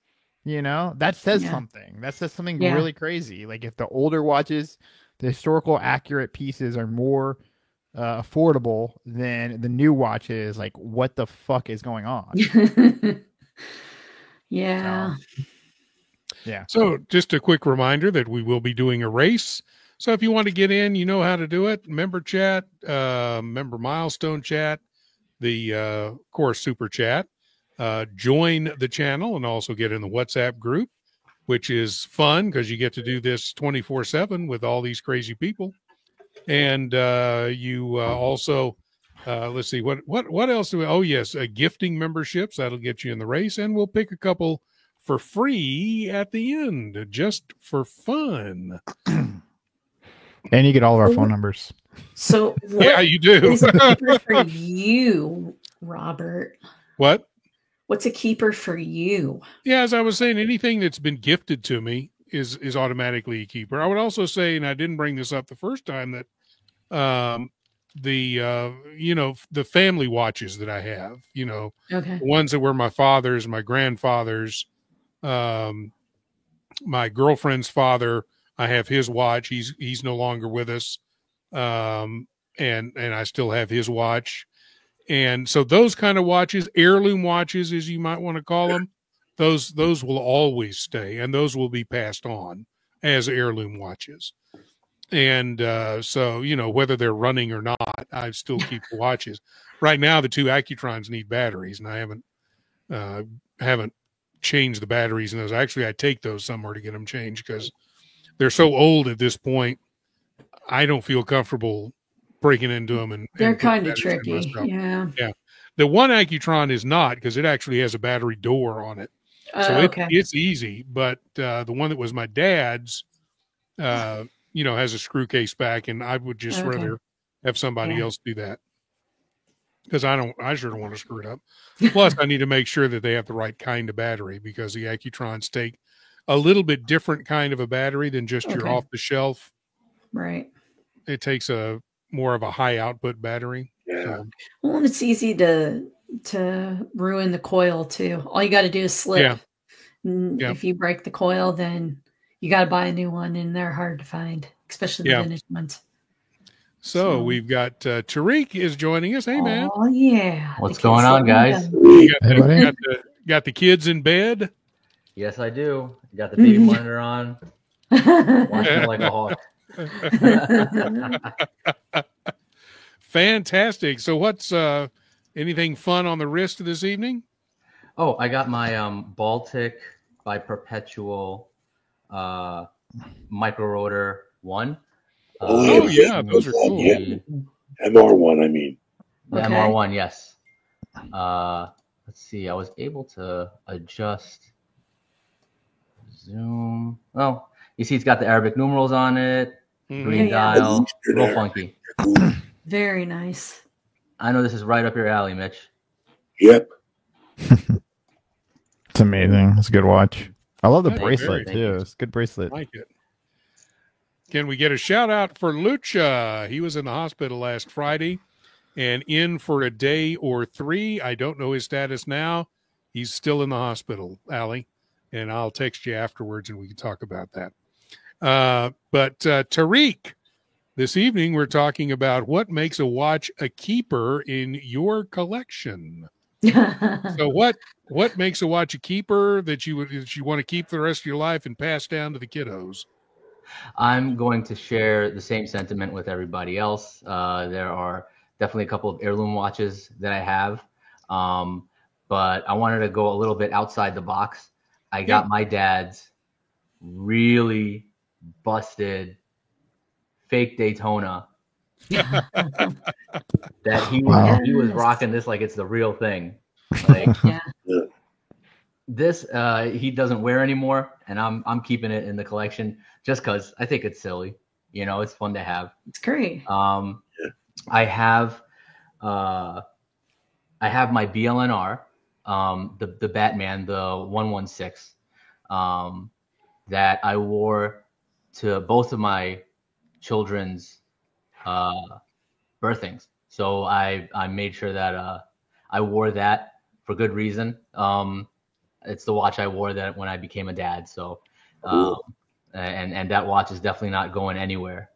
You know, that says something. That says something really crazy. Like, if the older watches, the historical accurate pieces are more affordable than the new watches. Like, what the fuck is going on? Yeah. Yeah. So just a quick reminder that we will be doing a race. So if you want to get in, you know how to do it. Member chat, member milestone chat, the of course super chat. Join the channel and also get in the WhatsApp group, which is fun because you get to do this 24/7 with all these crazy people. And you also let's see what else do we? Oh yes, gifting memberships that'll get you in the race, and we'll pick a couple for free at the end, just for fun. And you get all of our phone numbers. So what Yeah, you do. is a keeper for you, Robert? What? What's a keeper for you? Yeah, as I was saying, anything that's been gifted to me is automatically a keeper. I would also say, and I didn't bring this up the first time, that the family watches that I have, Okay. the ones that were my father's, my grandfather's, my girlfriend's father, I have his watch. He's no longer with us. And I still have his watch. And so those kind of watches, heirloom watches, as you might want to call them, those will always stay, and those will be passed on as heirloom watches. And so, whether they're running or not, I still keep the watches. Right now, the two Accutrons need batteries, and I haven't changed the batteries in those. Actually, I take those somewhere to get them changed because they're so old at this point. I don't feel comfortable breaking into them, and They're putting kind of batteries in tricky. myself. Yeah. The one Accutron is not, because it actually has a battery door on it. So Okay. it's easy, but the one that was my dad's, has a screw case back, and I would just rather have somebody else do that because I sure don't want to screw it up. Plus, I need to make sure that they have the right kind of battery because the Accutrons take a little bit different kind of a battery than just your off the shelf. Right. It takes a more of a high output battery. Yeah. So, Well, and it's easy to ruin the coil too. All you got to do is slip. Yeah. Yeah. If you break the coil, then you got to buy a new one, and they're hard to find, especially the vintage ones. So we've got Tariq is joining us. Hey, man. Oh yeah. What's going on, guys? Got the kids in bed. Yes, I do. Got the baby monitor on. Watching like a hawk. Fantastic. So what's anything fun on the wrist this evening? Oh, I got my Baltic by Perpetual micro rotor 1. Yeah, those are cool. Yeah. MR1, I mean. The MR1, yes. Let's see. I was able to adjust zoom. Oh, you see it's got the Arabic numerals on it. Green dial. Real funky. Very nice. I know this is right up your alley, Mitch. Yep. It's amazing. It's a good watch. I love the bracelet too. It's a good bracelet. I like it. Can we get a shout out for Lucha? He was in the hospital last Friday and in for a day or 3. I don't know his status now. He's still in the hospital, Allie, and I'll text you afterwards and we can talk about that. But Tariq, this evening we're talking about what makes a watch a keeper in your collection. So what makes a watch a keeper that you want to keep for the rest of your life and pass down to the kiddos? I'm going to share the same sentiment with everybody else. There are definitely a couple of heirloom watches that I have, but I wanted to go a little bit outside the box. I got my dad's really busted fake Daytona that he was rocking this like it's the real thing. Like this he doesn't wear anymore, and I'm keeping it in the collection just because I think it's silly. It's fun to have. It's great. I have my BLNR, the Batman, the 116, that I wore to both of my children's birthings. So I made sure that I wore that for good reason. It's the watch I wore that when I became a dad. So and that watch is definitely not going anywhere.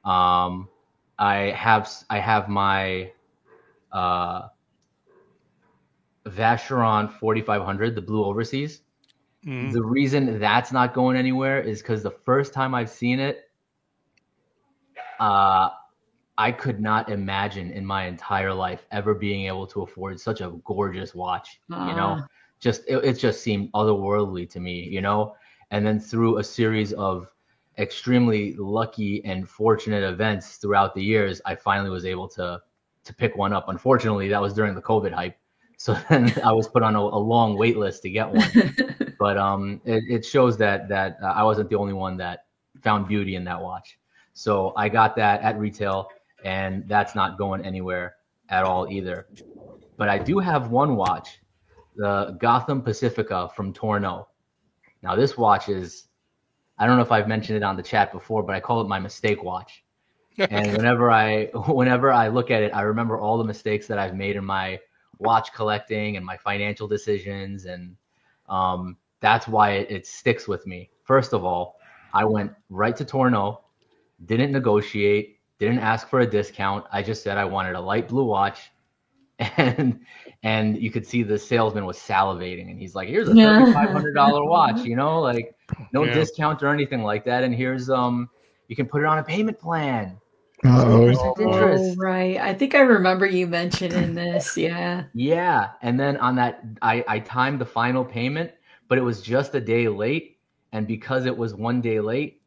I I have my Vacheron 4500, the Blue Overseas. Mhm. The reason that's not going anywhere is because the first time I've seen it, I could not imagine in my entire life ever being able to afford such a gorgeous watch. It just seemed otherworldly to me, And then through a series of extremely lucky and fortunate events throughout the years, I finally was able to pick one up. Unfortunately, that was during the COVID hype, so then I was put on a long wait list to get one. But it shows that I wasn't the only one that found beauty in that watch. So I got that at retail, and that's not going anywhere at all either. But I do have one watch, the Gotham Pacifica from Tourneau. Now this watch is, I don't know if I've mentioned it on the chat before, but I call it my mistake watch. And whenever I look at it, I remember all the mistakes that I've made in my watch collecting and my financial decisions, and that's why it sticks with me. First of all, I went right to Tourneau, didn't negotiate, didn't ask for a discount. I just said I wanted a light blue watch, and you could see the salesman was salivating, and he's like, "Here's a $3,500 watch, like no discount or anything like that, and here's you can put it on a payment plan." 0% interest. Oh, right. I think I remember you mentioning this. Yeah. Yeah. And then on that, I timed the final payment, but it was just a day late. And because it was 1 day late,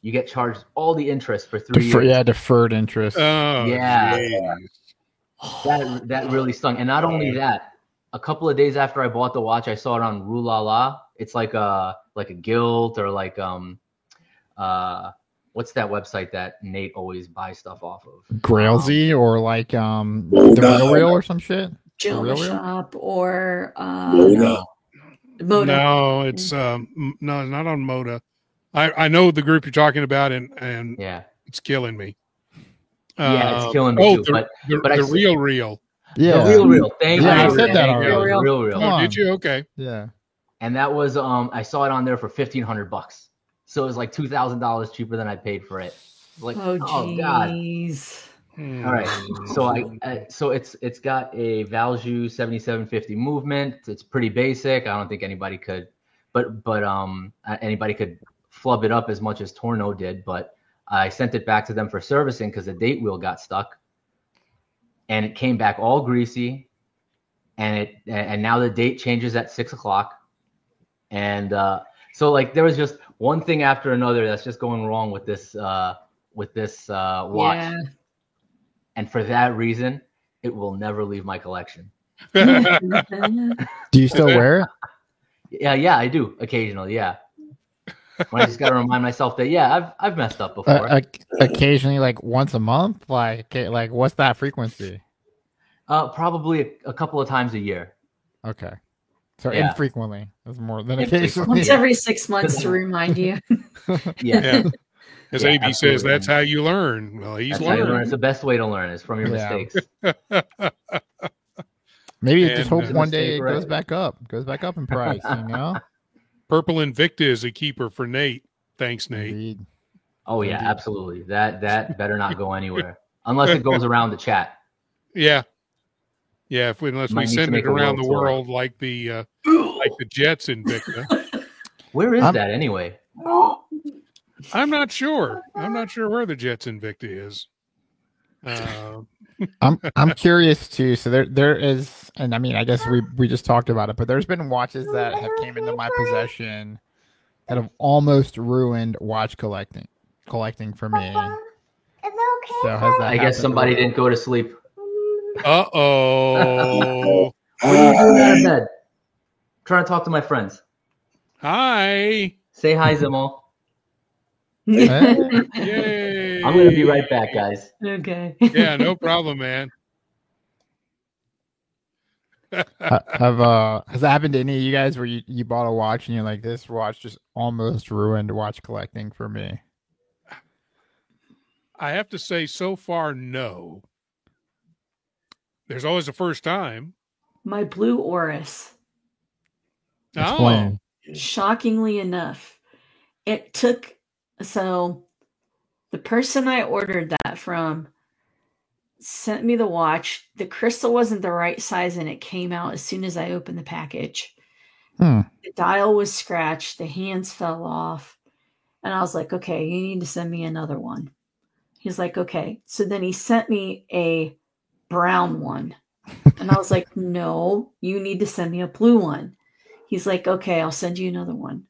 you get charged all the interest for 3 years. Yeah, deferred interest. Oh, yeah. Geez. That really stung. And not only that, a couple of days after I bought the watch, I saw it on Rue La La. It's like a Gilt or like what's that website that Nate always buys stuff off of? Grailsy or like the Real or some shit? Jewelry Shop or No. Moda. No, it's no, not on Moda. I know the group you're talking about, and yeah, it's killing me. Yeah, it's killing me too. But the real. Yeah, the real. Thank you. I said that already. Real. Oh, did you? Okay. Yeah. And that was I saw it on there for $1,500. So it was like $2,000 cheaper than I paid for it. Like, oh God. All right. So so it's got a Valjoux 7750 movement. It's pretty basic. I don't think anybody could, but anybody could flub it up as much as Tourneau did. But I sent it back to them for servicing because the date wheel got stuck, and it came back all greasy, and now the date changes at 6 o'clock, and so like there was just one thing after another that's just going wrong with this watch. Yeah. And for that reason, it will never leave my collection. Do you still wear it? Yeah, I do occasionally. Yeah, when I just got to remind myself that I've messed up before. Occasionally, like once a month. Like what's that frequency? Probably a couple of times a year. Okay, so infrequently. That's more than occasionally. Once every 6 months to remind you. Yeah. As AB absolutely. Says, that's how you learn. Well, he's learning. It's the best way to learn is from your mistakes. Maybe just hope one day it goes back up in price, Purple Invicta is a keeper for Nate. Thanks, Nate. Indeed. Oh yeah, absolutely. That better not go anywhere unless it goes around the chat. Yeah. Yeah, unless we send it around the world like the Jets Invicta. Where is that anyway? I'm not sure. I'm not sure where the Jets Invicta is. I'm curious too. So there is, and I mean, I guess we just talked about it, but there's been watches that have came into my possession that have almost ruined watch collecting for me. It's okay. So has that? I guess somebody didn't go to sleep. Uh-oh. What are you doing out of bed? I'm trying to talk to my friends. Hi. Say hi, Zimal. Yay. I'm gonna be right back, guys. Okay. Yeah, no problem, man. Has that happened to any of you guys where you bought a watch and you're like, this watch just almost ruined watch collecting for me? I have to say, so far, no. There's always a first time. My blue Oris. Explain. Shockingly enough, it took. So the person I ordered that from sent me the watch. The crystal wasn't the right size, and it came out as soon as I opened the package. Hmm. The dial was scratched. The hands fell off. And I was like, okay, you need to send me another one. He's like, okay. So then he sent me a brown one. And I was like, no, you need to send me a blue one. He's like, okay, I'll send you another one.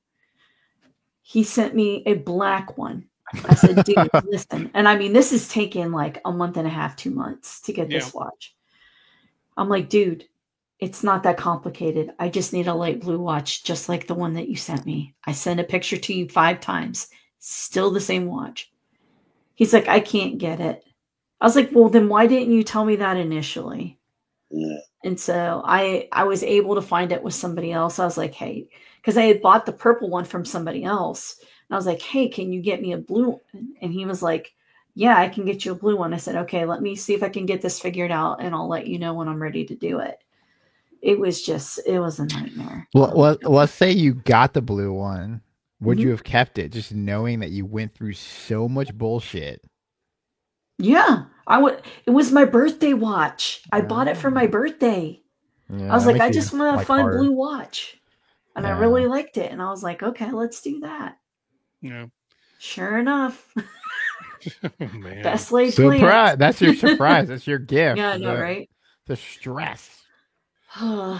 He sent me a black one. I said, dude, listen. And I mean, this is taking like a month and a half, 2 months to get this watch. I'm like, dude, it's not that complicated. I just need a light blue watch, just like the one that you sent me. I sent a picture to you 5 times. Still the same watch. He's like, I can't get it. I was like, well, then why didn't you tell me that initially? Yeah. And so I was able to find it with somebody else. I was like, hey, because I had bought the purple one from somebody else. And I was like, hey, can you get me a blue one? And he was like, yeah, I can get you a blue one. I said, okay, let me see if I can get this figured out, and I'll let you know when I'm ready to do it. It was a nightmare. Well, let's say you got the blue one. Would Mhm. you have kept it, just knowing that you went through so much bullshit? Yeah, I would. It was my birthday watch. I bought it for my birthday. Yeah, I was that like, I makes you, just want a like, fun harder. blue watch. And I Yeah. really liked it. And I was like, okay, let's do that. Yeah. Sure enough. Oh, man. Best laid Surprise! plans. That's your surprise. That's your gift. Yeah, I know, the, right? The stress. So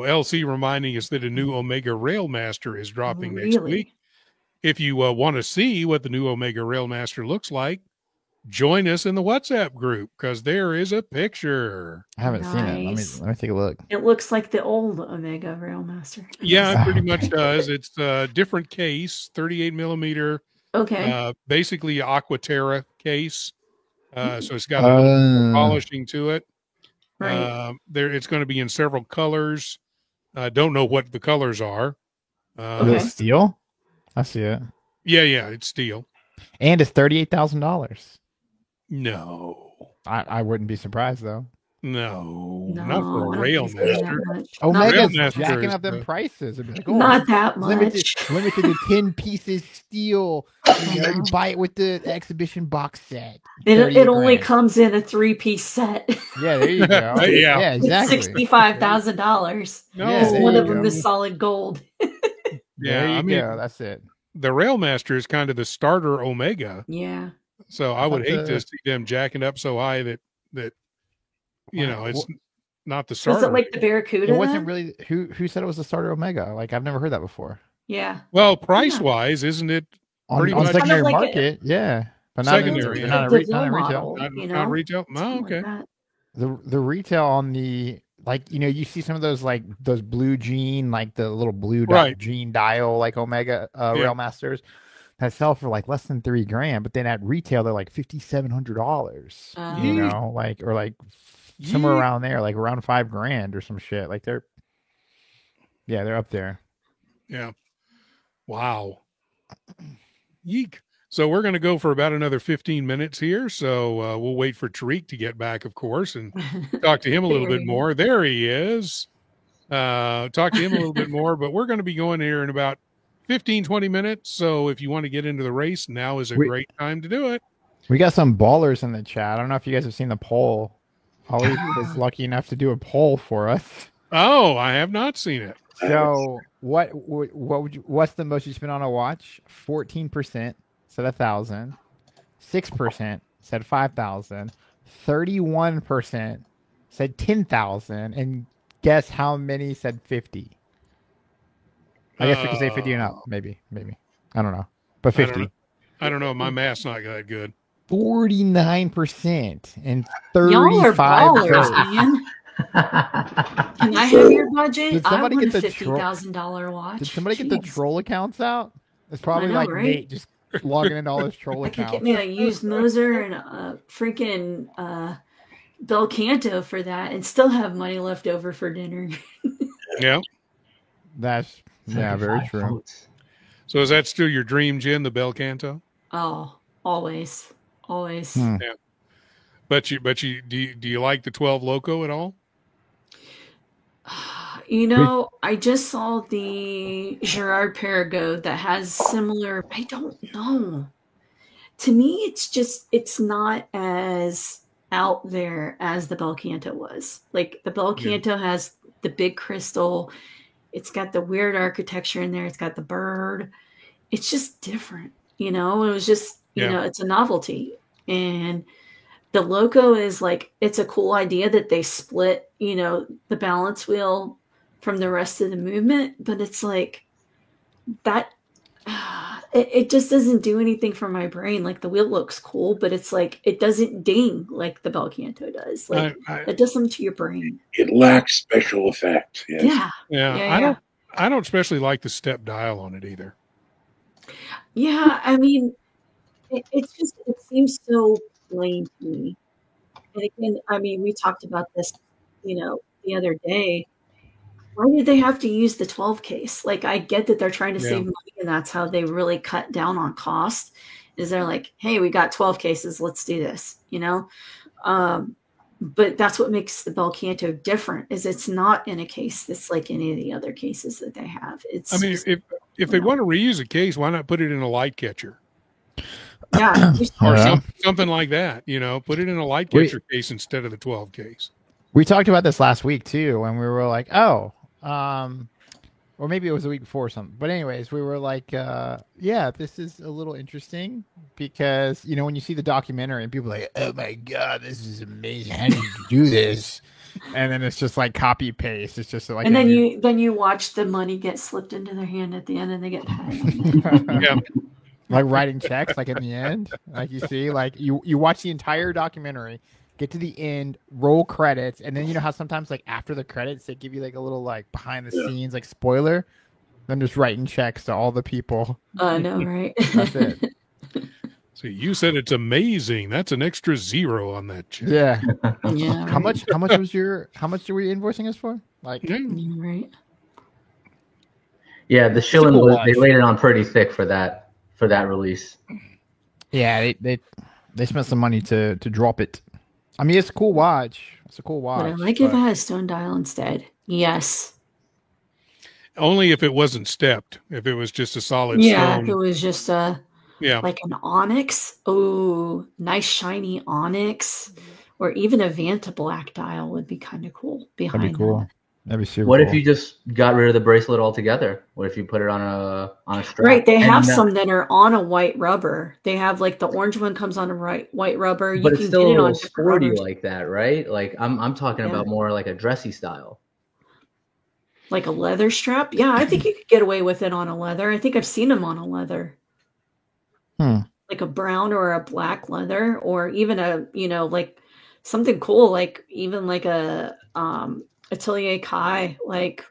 LC reminding us that a new Omega Railmaster is dropping next Really? week. If you want to see what the new Omega Railmaster looks like, join us in the WhatsApp group, because there is a picture. I haven't seen it. Nice. Let me take a look. It looks like the old Omega Railmaster. Yeah, it pretty much Okay. does. It's a different case, 38 millimeter, Okay. basically Aquaterra case. So it's got a little more polishing to it. Right. It's going to be in several colors. Don't know what the colors are. Is Okay. it steel? I see it. Yeah, it's steel. And it's $38,000. No, I wouldn't be surprised though. not for No, a I don't think it's gonna be that Railmaster. much. Omega's Railmaster jacking is up them the- prices. It'd be like, oh, Not that limited much. to 10 pieces steel. You know, you buy it with the exhibition box set. It 38 only grand. comes in a 3-piece set. Yeah, there you go. Yeah. exactly. $65,000. No, Yeah, there One you of them go. is solid gold. There I you mean, go. That's it. the Railmaster is kind of the starter Omega. Yeah. So I would thought hate to the- see them jacking up so high that you know, it's not the Was starter. it like the Barracuda? It wasn't then? really who said it was the starter Omega. Like, I've never heard that before. Yeah. Well, price wise, isn't it On, Pretty on much- secondary Kind of like market, yeah. But not Secondary, in, yeah. not, The in not in retail. model, not, you not know? retail? Oh, Something okay. like that. The retail on the, like, you know, you see some of those, like, those blue jean, like the little blue Right. jean dial, like Omega Railmasters that sell for like less than $3,000, but then at retail they're like $5,700. You Yeet. know, like, or like somewhere Yeet. around there, like around $5,000 or some shit. Like they're up there. Yeah. Wow. Yeek. So we're going to go for about another 15 minutes here. So we'll wait for Tariq to get back, of course, and talk to him a little There bit he more. There he is. Talk to him a little bit more, but we're going to be going here in about 15, 20 minutes. So if you want to get into the race, now is a great time to do it. We got some ballers in the chat. I don't know if you guys have seen the poll. Holly was lucky enough to do a poll for us. Oh, I have not seen it. So what's the most you spend on a watch? 14% said 1,000. 6% said 5,000. 31% said 10,000. And guess how many said 50? I guess we could say 50 and up. Maybe. I don't know. But 50. I don't know. My math's not that good. 49% and Y'all are 35 ballers, votes. man. Can I have your budget? Did I somebody want a get the troll- $50,000 watch. Did somebody get the Jeez. troll accounts out? It's probably know, like right? Nate just logging into all his troll I could accounts. get me a used Moser and a freaking Bel Canto for that, and still have money left over for dinner. Yeah. That's very 75 true. votes. So is that still your dream, Jen, the Bel Canto? Oh, always. Hmm. But you do you like the 12 Loco at all? You know, I just saw the Gerard Perregaux that has similar. I don't know. To me, it's not as out there as the Bel Canto was. Like the Bel Yeah. Canto has the big crystal. It's got the weird architecture in there. It's got the bird. It's just different, you know. It was just, you Yeah. know, it's a novelty. And the loco is like, it's a cool idea that they split, you know, the balance wheel from the rest of the movement, but it's like that it just doesn't do anything for my brain. Like the wheel looks cool, but it's like it doesn't ding like the Bel Canto does. Like it does something to your brain. It lacks special effects. Yes. Yeah. Yeah. I don't especially like the step dial on it either. Yeah, I mean, it's just, it seems so plain to me. And again, I mean, we talked about this, you know, the other day. Why did they have to use the 12 case? Like, I get that they're trying to Yeah. save money, and that's how they really cut down on cost. Is they're like, hey, we got 12 cases, let's do this, you know? But that's what makes the Bel Canto different, is it's not in a case that's like any of the other cases that they have. It's I mean, just, if they want to reuse a case, why not put it in a light catcher yeah, or Yeah. something like that? You know, put it in a light Wait. catcher case instead of the 12 case. We talked about this last week too, when we were like, or maybe it was the week before or something. But anyways, we were like, yeah, this is a little interesting because, you know, when you see the documentary and people are like, oh my God, this is amazing. How did you do this? And then it's just like copy paste. It's just like, and then you watch the money get slipped into their hand at the end, and they get paid. Yeah. like writing checks, like in the end, like you see, like you watch the entire documentary, get to the end, roll credits, and then you know how sometimes like after the credits they give you like a little like behind the scenes like spoiler, then just writing checks to all the people. I know, right? That's it. So you said it's amazing. That's an extra 0 on that check. Yeah. Yeah. How much were you invoicing us for? Like, Yeah. Yeah, right. Yeah, the shilling Simple they watch. laid it on pretty thick for that release. yeah, they spent some money to drop it. I mean, it's a cool watch. It's a cool watch. But I like if it has stone dial instead. Yes. Only if it wasn't stepped. If it was just a solid Yeah, stone. if it was just Yeah. like an onyx. Oh, nice shiny onyx. Or even a Vanta black dial would be kind of cool behind That'd be cool. that. That'd be super What cool. if you just got rid of the bracelet altogether? What if you put it on a strap? Right, they And have now- some that are on a white rubber. They have like the orange one comes on a white rubber. but You it's can still get a it on little different sporty rubbers. like that, right? Like I'm talking Yeah. about more like a dressy style. Like a leather strap. Yeah, I think you could get away with it on a leather. I think I've seen them on a leather. Like a brown or a black leather, or even a, you know, like something cool, like even like a Atelier Kai, like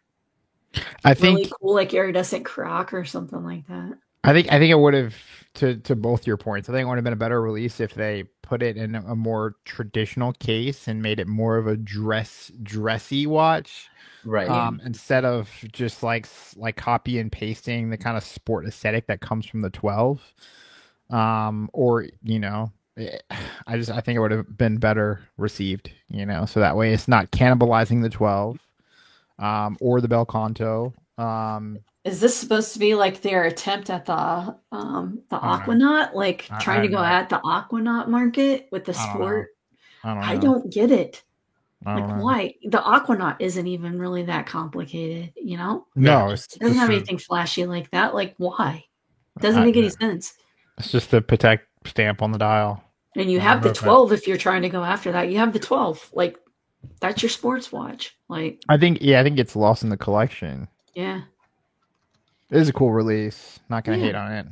I think really cool, like iridescent croc or something like that. I think it would have to both your points. I think it would have been a better release if they put it in a more traditional case and made it more of a dressy watch. Right. Instead of just like copy and pasting the kind of sport aesthetic that comes from the 12. Or, you know, I think it would have been better received, you know, so that way it's not cannibalizing the 12, or the Bel Canto. Is this supposed to be like their attempt at the Aquanaut, like trying to go at the Aquanaut market with the sport? I don't get it. Like, why? The Aquanaut isn't even really that complicated, you know? No, It doesn't have anything flashy like that. Like, why? It doesn't make any sense. It's just the Patek stamp on the dial. And you have the 12 if you're trying to go after that. You have the 12. Like, that's your sports watch. Like, I think it's lost in the collection. yeah. It is a cool release. Not gonna hate on it,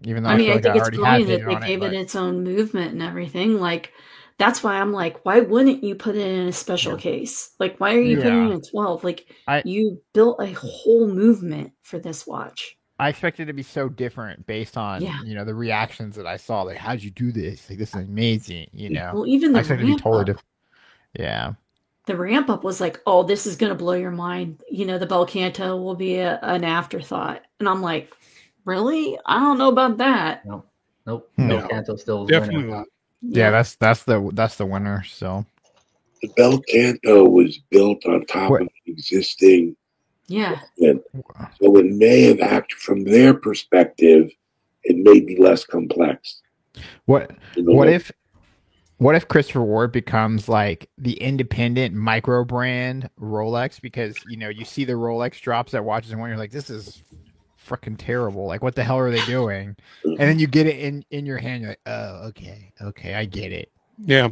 even though I mean, I feel think like it's already have brilliant that hated they on gave it. it its own movement and everything. Like, that's why I'm like, why wouldn't you put it in a special case? Like, why are you putting it in a 12? Like, you built a whole movement for this watch. I expected it to be so different based on you know the reactions that I saw. Like, how'd you do this? Like, this is amazing. You know, Well, even the I expected it to be ramp totally up. different. Yeah, The ramp up was like, oh, this is going to blow your mind. You know, the Bel Canto will be an afterthought. And I'm like, really? I don't know about that. Nope. No. Bel Canto still is Definitely winner. not. yeah. That's the winner. So The Bel Canto was built on top of an existing. Yeah. And so it may have acted from their perspective, it may be less complex. what You know, what like- if What if Christopher Ward becomes like the independent micro brand Rolex? Because you see the Rolex drops at watches and one, you're like, this is freaking terrible. Like, what the hell are they doing? And then you get it in your hand, you're like, oh, okay, I get it. Yeah.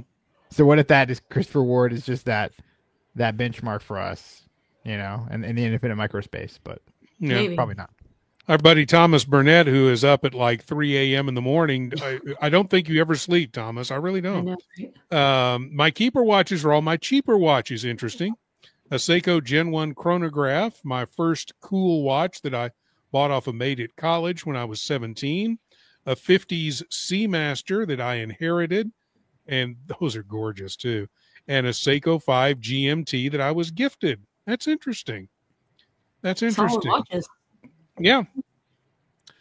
So what if that is Christopher Ward is just that benchmark for us, and in the independent micro space, but Yeah. Maybe. probably not. Our buddy Thomas Burnett, who is up at like 3 a.m. in the morning. I don't think you ever sleep, Thomas. I really I don't. know, right? My keeper watches are all my cheaper watches. Interesting. A Seiko Gen 1 chronograph, my first cool watch that I bought off of Made at college when I was 17. A 50s Seamaster that I inherited, and those are gorgeous too. And a Seiko 5 GMT that I was gifted. That's interesting. That's Solid interesting. watches. Yeah.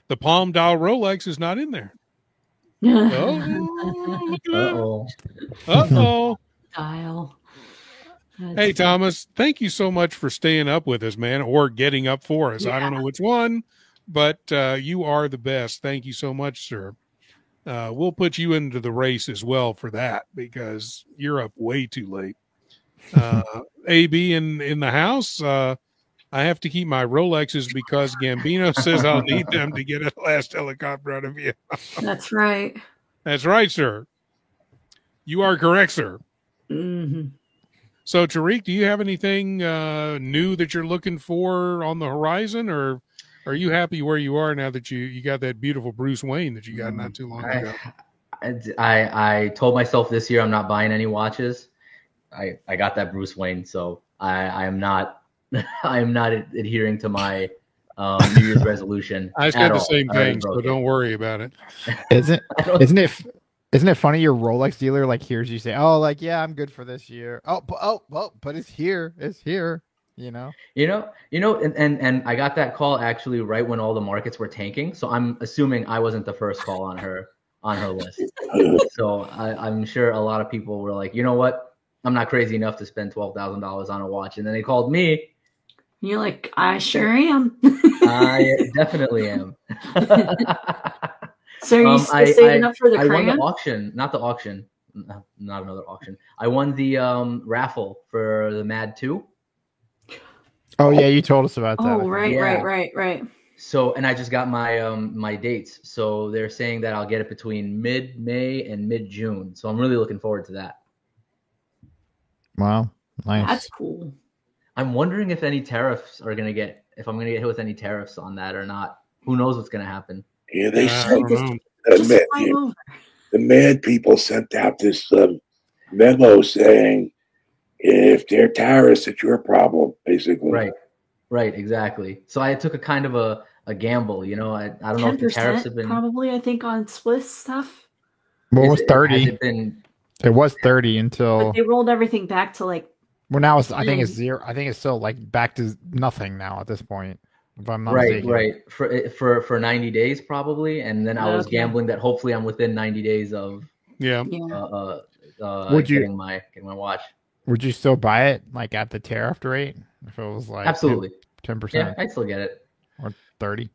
The Palm Dial Rolex is not in there. Oh, look at that. Uh-oh. Uh-oh. Dial. That's- Hey, Thomas, thank you so much for staying up with us, man, or getting up for us. I don't know which one, but you are the best. Thank you so much, sir. We'll put you into the race as well for that because you're up way too late. AB in the house. I have to keep my Rolexes because Gambino says I'll need them to get a last helicopter out of Vietnam. That's right. That's right, sir. You are correct, sir. Hmm. So, Tariq, do you have anything new that you're looking for on the horizon, or are you happy where you are now that you got that beautiful Bruce Wayne that you got not too long ago? I told myself this year I'm not buying any watches. I got that Bruce Wayne, so I am not adhering to my New Year's resolution. I at said the all. same I already thing, so broke it. don't worry about it. Isn't it funny? Your Rolex dealer like hears you say, "Oh, like yeah, I'm good for this year." But it's here. It's here. And I got that call actually right when all the markets were tanking. So I'm assuming I wasn't the first call on her list. So I'm sure a lot of people were like, you know what? I'm not crazy enough to spend $12,000 on a watch. And then they called me. You're like, I sure am. I definitely am. So are you still saving up for the I won crayon? the auction, not the auction, not another auction. I won the raffle for the Mad 2. Oh yeah, you told us about that. Oh, right, Yeah. right. So, and I just got my my dates. So they're saying that I'll get it between mid-May and mid-June. So I'm really looking forward to that. Wow, nice. That's cool. I'm wondering if any tariffs are gonna get if I'm gonna get hit with any tariffs on that or not. Who knows what's gonna happen? Yeah, they I said don't know. the mad people sent out this memo saying if they're tariffs, it's your problem, basically. Right, exactly. So I took a kind of a gamble. I don't know if the tariffs have been probably, I think, on Swiss stuff. Well, it was Has 30. it been? It was 30 until. But they rolled everything back to like. Well, now I think it's 0. I think it's still like back to nothing now at this point. If I'm not mistaken. Right. For 90 days probably, and then I was gambling that hopefully I'm within 90 days of getting my watch. Would you still buy it like at the tariff rate if it was like absolutely 10%? Yeah, I'd still get it. Or 30.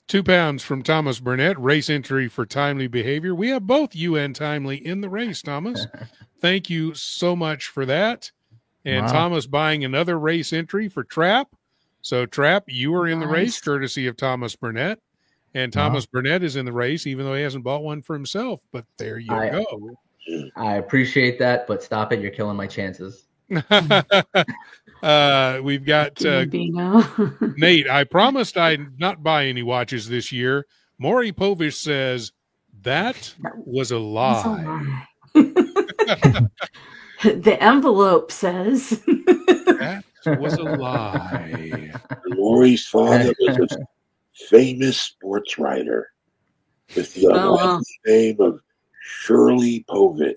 £2 from Thomas Burnett, race entry for timely behavior. We have both you and timely in the race, Thomas. Thank you so much for that. And Wow. Thomas buying another race entry for Trap. So Trap, you are in the race, courtesy of Thomas Burnett. And Thomas Burnett is in the race, even though he hasn't bought one for himself. But there you go. I appreciate that, but stop it. You're killing my chances. We've got Nate. I promised I'd not buy any watches this year. Maury Povich says that was a lie. The envelope says that was a lie. Lori's father was a famous sports writer with the unlikely name of Shirley Povich.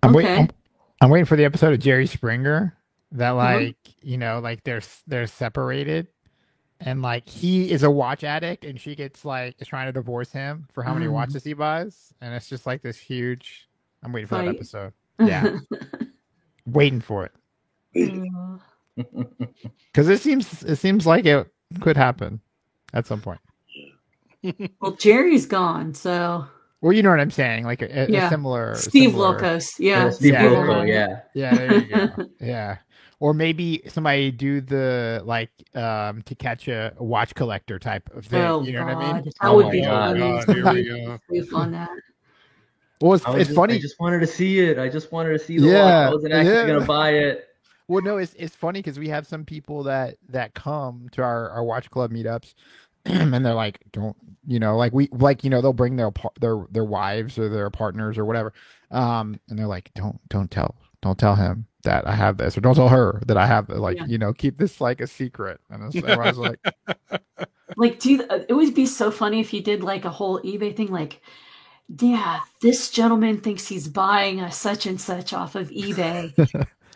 I'm waiting for the episode of Jerry Springer that like they're separated, and like he is a watch addict and she gets like is trying to divorce him for how many watches he buys, and it's just like this huge. I'm waiting for that episode. Yeah, waiting for it because it seems like it could happen at some point. Well, Jerry's gone, so Well, you know what I'm saying, like a Yeah. similar Steve similar, Locos. Yeah. Steve Yeah. Loco, yeah. Yeah, there you go. Yeah. Or maybe somebody do the like to catch a watch collector type of thing. Oh, You know what I mean? God. That Oh would my be God. funny. God, here we Somebody go. spoof on that. Well, it's I funny. just wanted to see it. I just wanted to see the watch. Yeah, I wasn't actually yeah. gonna buy it. Well, no, it's funny because we have some people that come to our watch club meetups, and they're like, don't they'll bring their wives or their partners or whatever, and they're like, don't tell him that I have this, or don't tell her that I have it. Like, Yeah. keep this like a secret. And I was like, Like, it would be so funny if you did like a whole eBay thing, like, yeah, this gentleman thinks he's buying a such and such off of eBay.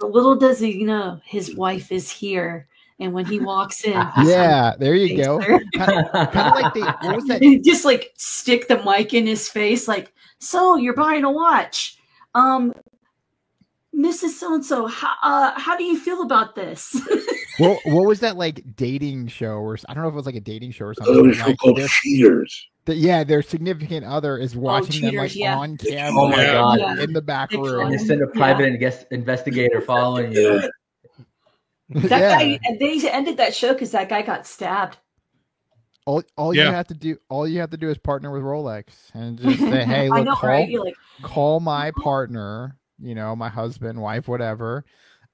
But little does he know his wife is here, and when he walks in, yeah, there you go. Kind of like what was that? and just like stick the mic in his face, like, so you're buying a watch, Mrs. So-and-so, how do you feel about this? Well, what was that like dating show, or I don't know if it was like a dating show or something. It was a show Like, called Cheaters. their significant other is watching them like Cheaters, yeah. on camera. Oh my God. Yeah. In the back They room. And you send a private investigator following you. That guy, and they ended that show because that guy got stabbed. All Yeah. you have to do is partner with Rolex and just say, hey, I look, know, right? You're like, call my partner, my husband, wife, whatever,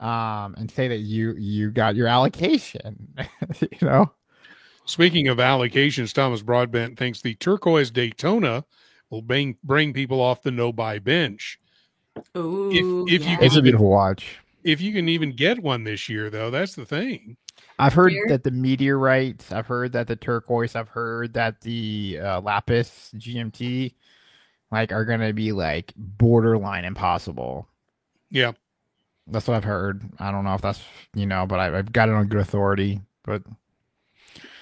and say that you got your allocation. Speaking of allocations, Thomas Broadbent thinks the turquoise Daytona will bring people off the no-buy bench. ooh, If you yeah. It's a beautiful watch. If you can even get one this year, though, that's the thing. I've heard Where? that the meteorite, I've heard that the turquoise, I've heard that the lapis GMT like are gonna be like borderline impossible. Yeah. That's what I've heard. I don't know if that's but I've got it on good authority. But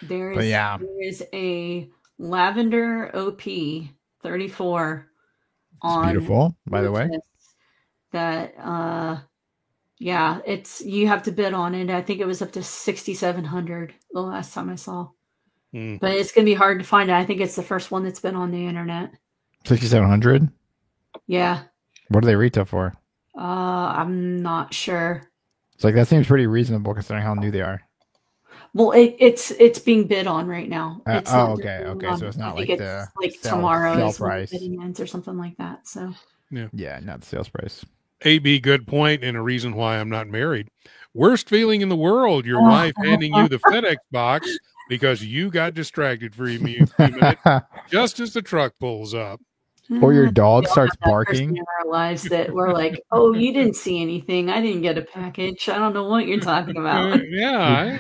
yeah. There is a lavender OP 34 It's on beautiful, by the way. that yeah, you have to bid on it. I think it was up to 6,700 the last time I saw. Mm. But it's gonna be hard to find it. I think it's the first one that's been on the internet. 6,700. Yeah. What do they retail for? I'm not sure. It's like that seems pretty reasonable considering how new they are. Well, it's being bid on right now. It's not okay. So it's not I think like it's the like sale tomorrow is when the price. bidding ends or something like that. So Yeah, not the sales price. AB, good point, and a reason why I'm not married. Worst feeling in the world, your wife handing you the FedEx box because you got distracted for a few minutes just as the truck pulls up. Or your dog We all starts have that person barking. in our lives that we're like, oh, you didn't see anything. I didn't get a package. I don't know what you're talking about. Yeah.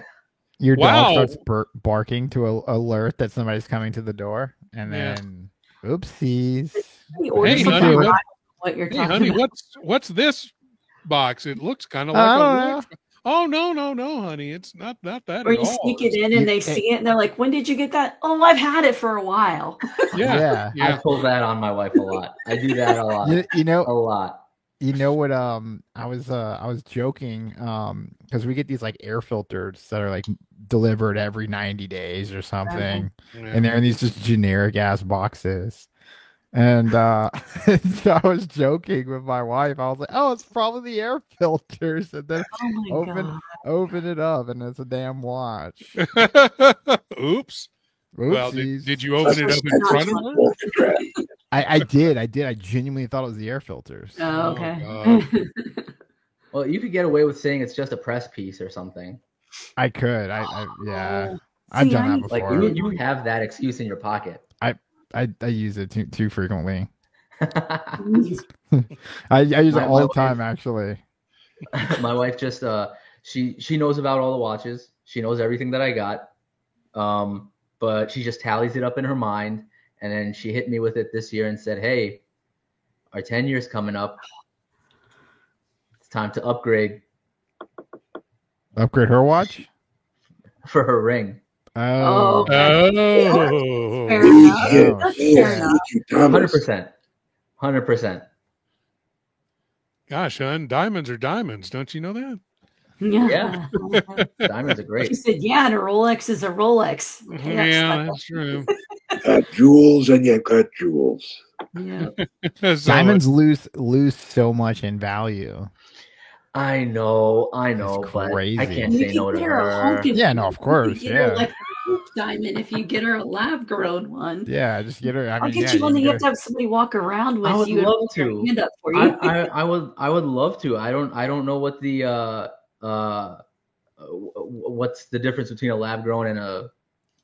Your Wow. dog starts barking to alert that somebody's coming to the door, and Yeah. then oopsies. Or Hey, something honey, like what- what you're Hey, talking honey, about. what's this box? It looks kind of I like don't a know. watch. Oh, no, honey. It's not that Or at you all. sneak it in and they see it and they're like, when did you get that? Oh, I've had it for a while. Yeah. I pull that on my wife a lot. I do that a lot. A lot. You know what? I was joking. Because we get these like air filters that are like delivered every 90 days or something, and they're in these just generic ass boxes. And so I was joking with my wife. I was like, "Oh, it's probably the air filters." And then Oh my God. open it up, and it's a damn watch. Oops. Well, Oopsies. did you open it up in front of her? I did. I genuinely thought it was the air filters. Oh, okay. God. Well, you could get away with saying it's just a press piece or something. I could. Yeah. Oh. I've See, done I- that Like before. you have that excuse in your pocket. I use it too frequently. Mm. I use it My all the wife- time, actually. My wife just she knows about all the watches. She knows everything that I got. But she just tallies it up in her mind, and then she hit me with it this year and said, "Hey, our 10 years coming up. It's time to upgrade Upgrade her watch. for her ring." Oh, okay. Oh. Fair enough. Oh, That's shit. fair enough. Hundred percent. 100%. Gosh, hon, diamonds are diamonds. Don't you know that? Yeah. Diamonds are She great. said, yeah, and a Rolex is a Rolex. Yeah, that's true. Got jewels and you got jewels. Yeah. So, Diamonds lose so much in value. I know, It's but I crazy. can't You say can no to get her a her. honking. Yeah, no, of course, You can get her yeah. like a hoop diamond if you get her a lab grown one. Yeah, just get her. I I'll mean, get yeah, you one that can you get have to have somebody walk around with I would you and love hold their to. hand up for I, you. I would love to. I don't know what the what's the difference between a lab grown and a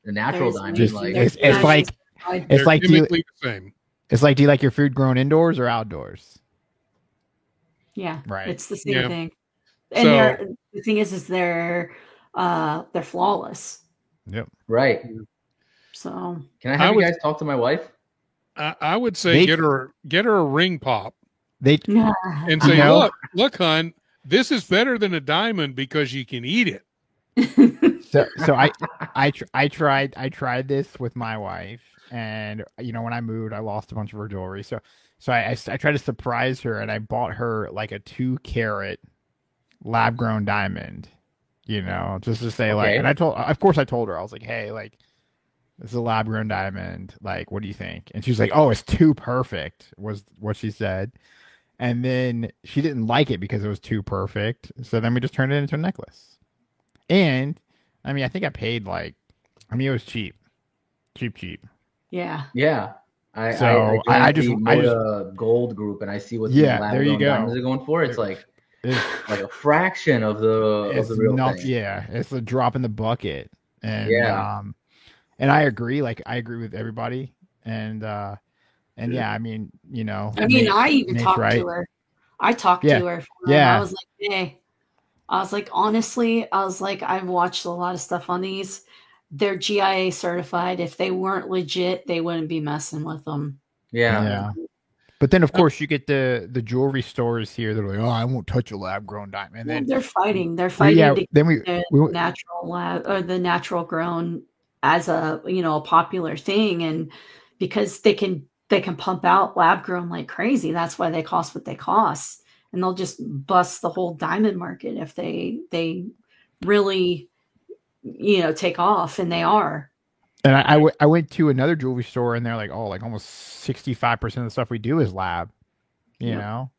natural There's diamond. Just Like They're it's naturally like certified. it's they're like do you, chemically the same. it's like do you like your food grown indoors or outdoors? Yeah, Right. it's the same Yeah. thing. And So the thing is they're flawless. Yep. right. So Can I I have you would- guys talk to my wife? I would say They- get her a ring pop They and say, No. look, hon, this is better than a diamond because you can eat it. so I tried this with my wife, and when I moved, I lost a bunch of her jewelry. So I tried to surprise her, and I bought her like a 2-carat lab grown diamond. Just to say Okay. and I told her, I was like, hey, like, this is a lab grown diamond. Like, what do you think? And she was like, oh, it's too perfect, was what she said. And then she didn't like it because it was too perfect. So then we just turned it into a necklace. And I mean, I think I paid it was cheap. yeah. Yeah. I So, joined I the just- Moda Gold group and I see what Yeah, these lab there you grown go. diamonds are going for. It's like It's, a fraction of the real thing. Yeah, it's a drop in the bucket. And Yeah. and I agree. Like, I agree with everybody. And yeah, I mean, I mean, I even Nate's talked right. to her. I talked Yeah. to her. Yeah. I was like, hey, honestly, I've watched a lot of stuff on these. They're GIA certified. If they weren't legit, they wouldn't be messing with them. Yeah. But then, of course, you get the jewelry stores here that are like, oh, I won't touch a lab grown diamond. And Well, then they're fighting. They're we- fighting yeah, to then we, get we the natural lab or the natural grown as a a popular thing, and because they can pump out lab grown like crazy. That's why they cost what they cost, and they'll just bust the whole diamond market if they really take off, and they are. And I went to another jewelry store and they're like, oh, like almost 65% of the stuff we do is lab, you Yep. know?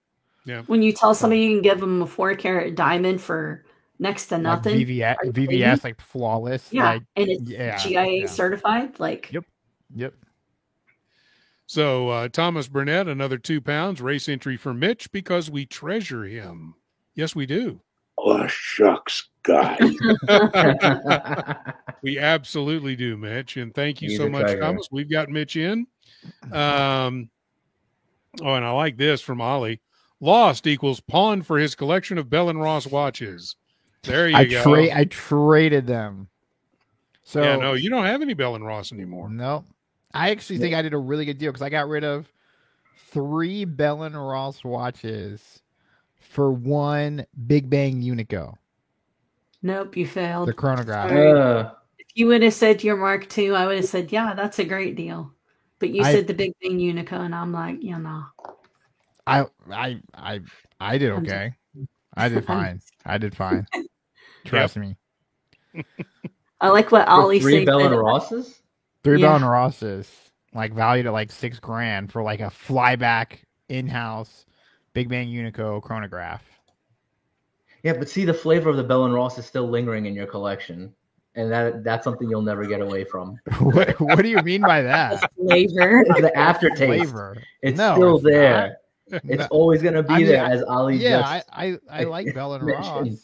Yeah. When you tell somebody you can give them a 4-carat diamond for next to nothing, Like VVS, are you VVS kidding? like flawless. Yeah, Like, and it's yeah, GIA yeah. certified. Like, Yep. So Thomas Burnett, another 2 pounds, race entry for Mitch because we treasure him. Yes, we do. Oh, shucks, guys. We absolutely do, Mitch. And thank you He's so a much, treasure. Thomas. We've got Mitch in. And I like this from Ollie. Lost equals pawn for his collection of Bell & Ross watches. There you go. I traded them. So Yeah, no, you don't have any Bell & Ross anymore. no, I actually think I did a really good deal because I got rid of 3 Bell & Ross watches for 1 Big Bang Unico, nope, you failed. the chronograph. Sorry. If you would have said your Mark II, I would have said, yeah, that's a great deal. But you said the Big Bang Unico, and I'm like, I did okay. I did fine. Trust me. I like what Ollie For 3 said. Bell and Rosses? 3 Yeah. Bell & Rosses, like valued at like $6,000 for like a flyback in-house Big Bang Unico chronograph. Yeah, but see, the flavor of the Bell and Ross is still lingering in your collection, and that's something you'll never get away from. What do you mean by that? Flavor. The aftertaste, Flavor. it's No, still it's there. not. It's No. always gonna be I mean, there, as Ali Yeah, just. I like Bell and Ross. mentioned.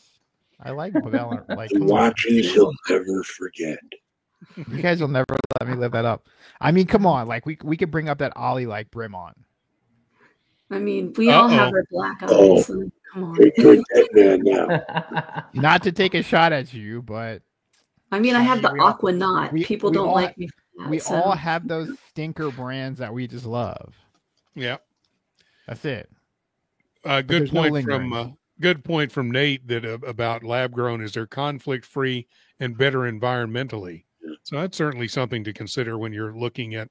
I like Bell and like. The come on. watches he'll never forget. You guys will never let me live that up. I mean, come on, like we could bring up that Ollie like brim on. I mean, we all have our black Oh. eyes. So come on. You're a dead man now. Not to take a shot at you, but I mean, I have the We all- Aqua Knot. we- People we don't all like me for that. we so. all have those stinker brands that we just love. Yeah. That's it. Good there's no point lingering. from good point from Nate that about lab grown is they're conflict free and better environmentally. So that's certainly something to consider when you're looking at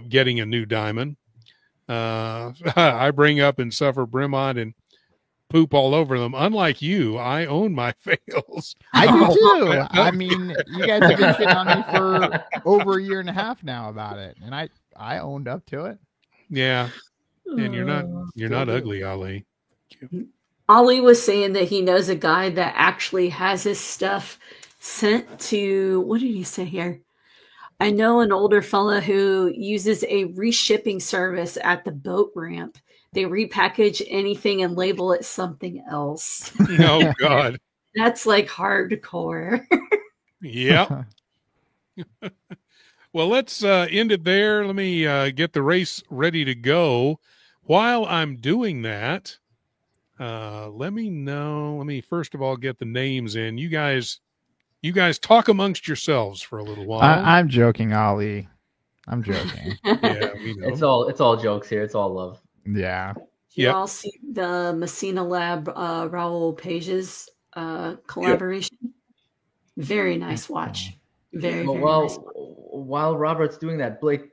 getting a new diamond. I bring up and suffer brim on and poop all over them. Unlike you, I own my fails. I do too. I mean, you guys have been shitting on me for over a year and a half now about it, and I owned up to it. Yeah, and you're not Oh. ugly, Ali. Ollie was saying that he knows a guy that actually has his stuff sent to, what did he say here? I know an older fella who uses a reshipping service at the boat ramp. They repackage anything and label it something else. Oh God. That's like hardcore. Yep. Well, let's end it there. Let me get the race ready to go. While I'm doing that, let me know. Let me first of all get the names in. You guys talk amongst yourselves for a little while. I'm joking, Ollie. I'm joking. Yeah, we know. It's all jokes here. It's all love. Yeah. Did you Yep. all see the Messina Lab Raul Page's collaboration? Very nice watch. Very nice. While Robert's doing that, Blake,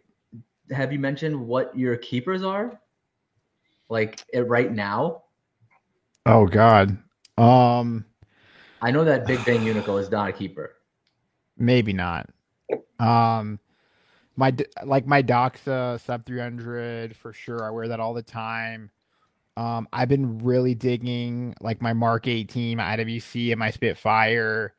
have you mentioned what your keepers are? Like right now? Oh God. I know that Big Bang Unico is not a keeper. Maybe not. My Doxa sub 300 for sure. I wear that all the time. I've been really digging like my Mark 18, my IWC, and my Spitfire.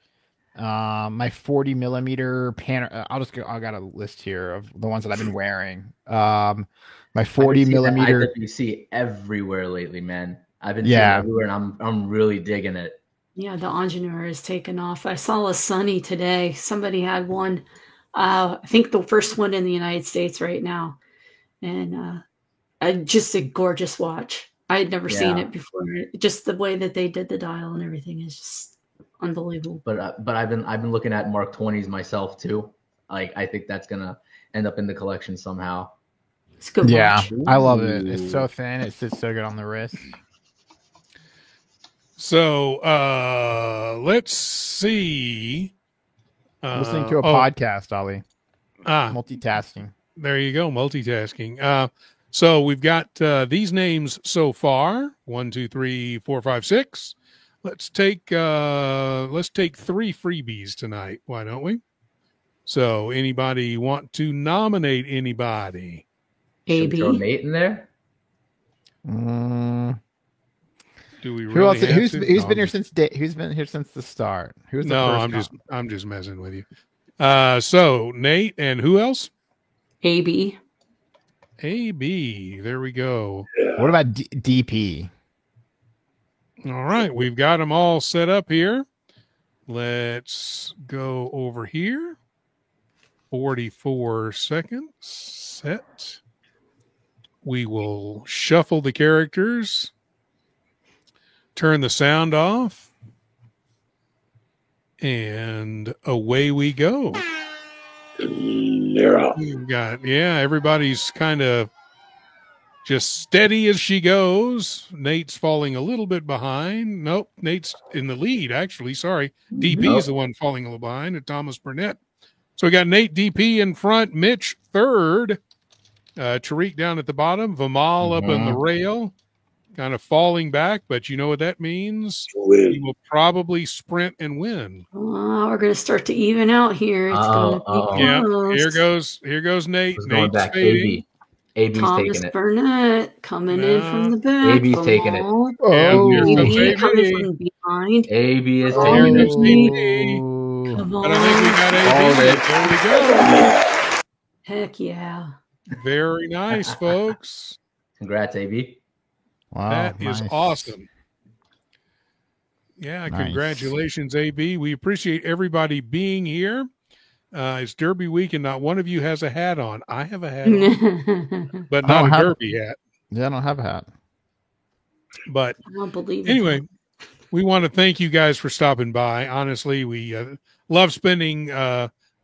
My 40 millimeter I got a list here of the ones that I've been wearing. My 40 millimeter IWC everywhere lately, man. I've been seeing it everywhere, and I'm really digging it. Yeah, the Ingenieur is taken off. I saw a Sunny today. Somebody had one. I think the first one in the United States right now, and just a gorgeous watch. I had never seen it before. Just the way that they did the dial and everything is just unbelievable. But I've been looking at Mark 20s myself too. Like I think that's gonna end up in the collection somehow. It's good. Yeah, watch. I love it. It's so thin. It sits so good on the wrist. So let's see. Listening to a podcast, Ollie. Multitasking. There you go, multitasking. So we've got these names so far. 1, 2, 3, 4, 5, 6. Let's take 3 freebies tonight. Why don't we? So anybody want to nominate anybody? AB. Should we throw Nate in there? Do we really? Who else? Who's been here since who's been here since the start? Who's the first? I'm just messing with you. So Nate and who else? AB. AB. There we go. What about DP? All right, we've got them all set up here. Let's go over here. 44 seconds. Set. We will shuffle the characters. Turn the sound off. And away we go. We've got, everybody's kind of just steady as she goes. Nate's falling a little bit behind. Nope, Nate's in the lead, actually. Sorry. DP is the one falling a little behind, and Thomas Burnett. So we got Nate DP in front, Mitch third, Tariq down at the bottom, Vimal up on the rail, kind of falling back, but you know what that means? He will probably sprint and win. We're going to start to even out here. It's going to be close. Here goes Nate. Nate's back. AB's Thomas taking it. Burnett coming in from the back. AB's taking it. AB coming from behind. AB is taking it. Come But I think we got AB. There we go. Heck yeah. Very nice, folks. Congrats, AB. Wow, that is awesome. Yeah, congratulations, AB. We appreciate everybody being here. It's Derby week, and not one of you has a hat on. I have a hat on, but not a Derby hat. Yeah, I don't have a hat. But I don't believe anyway, we want to thank you guys for stopping by. Honestly, we love spending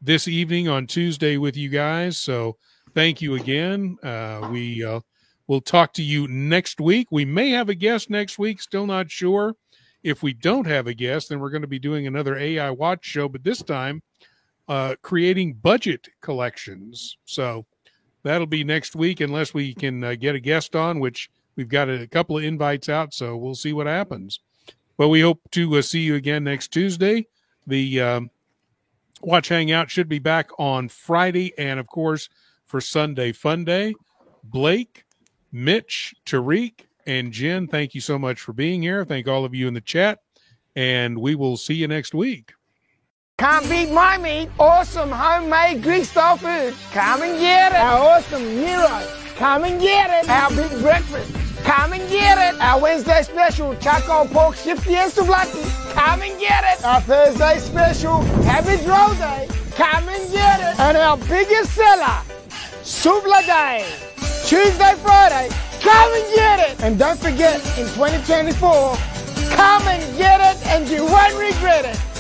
this evening on Tuesday with you guys. So thank you again. We'll talk to you next week. We may have a guest next week. Still not sure. If we don't have a guest, then we're going to be doing another AI Watch show, but this time creating budget collections. So that'll be next week unless we can get a guest on, which we've got a couple of invites out, so we'll see what happens. But we hope to see you again next Tuesday. The Watch Hangout should be back on Friday, and, of course, for Sunday Fun Day. Blake, Mitch, Tariq, and Jen, thank you so much for being here. Thank all of you in the chat, and we will see you next week. Can't beat my meat. Awesome homemade Greek style food. Come and get it. Our awesome gyros. Come and get it. Our big breakfast. Come and get it. Our Wednesday special charcoal pork shifty and souvlaki. Come and get it. Our Thursday special cabbage roll day. Come and get it. And our biggest seller, souvlaki. Tuesday, Friday. Come and get it. And don't forget, in 2024, come and get it and you won't regret it.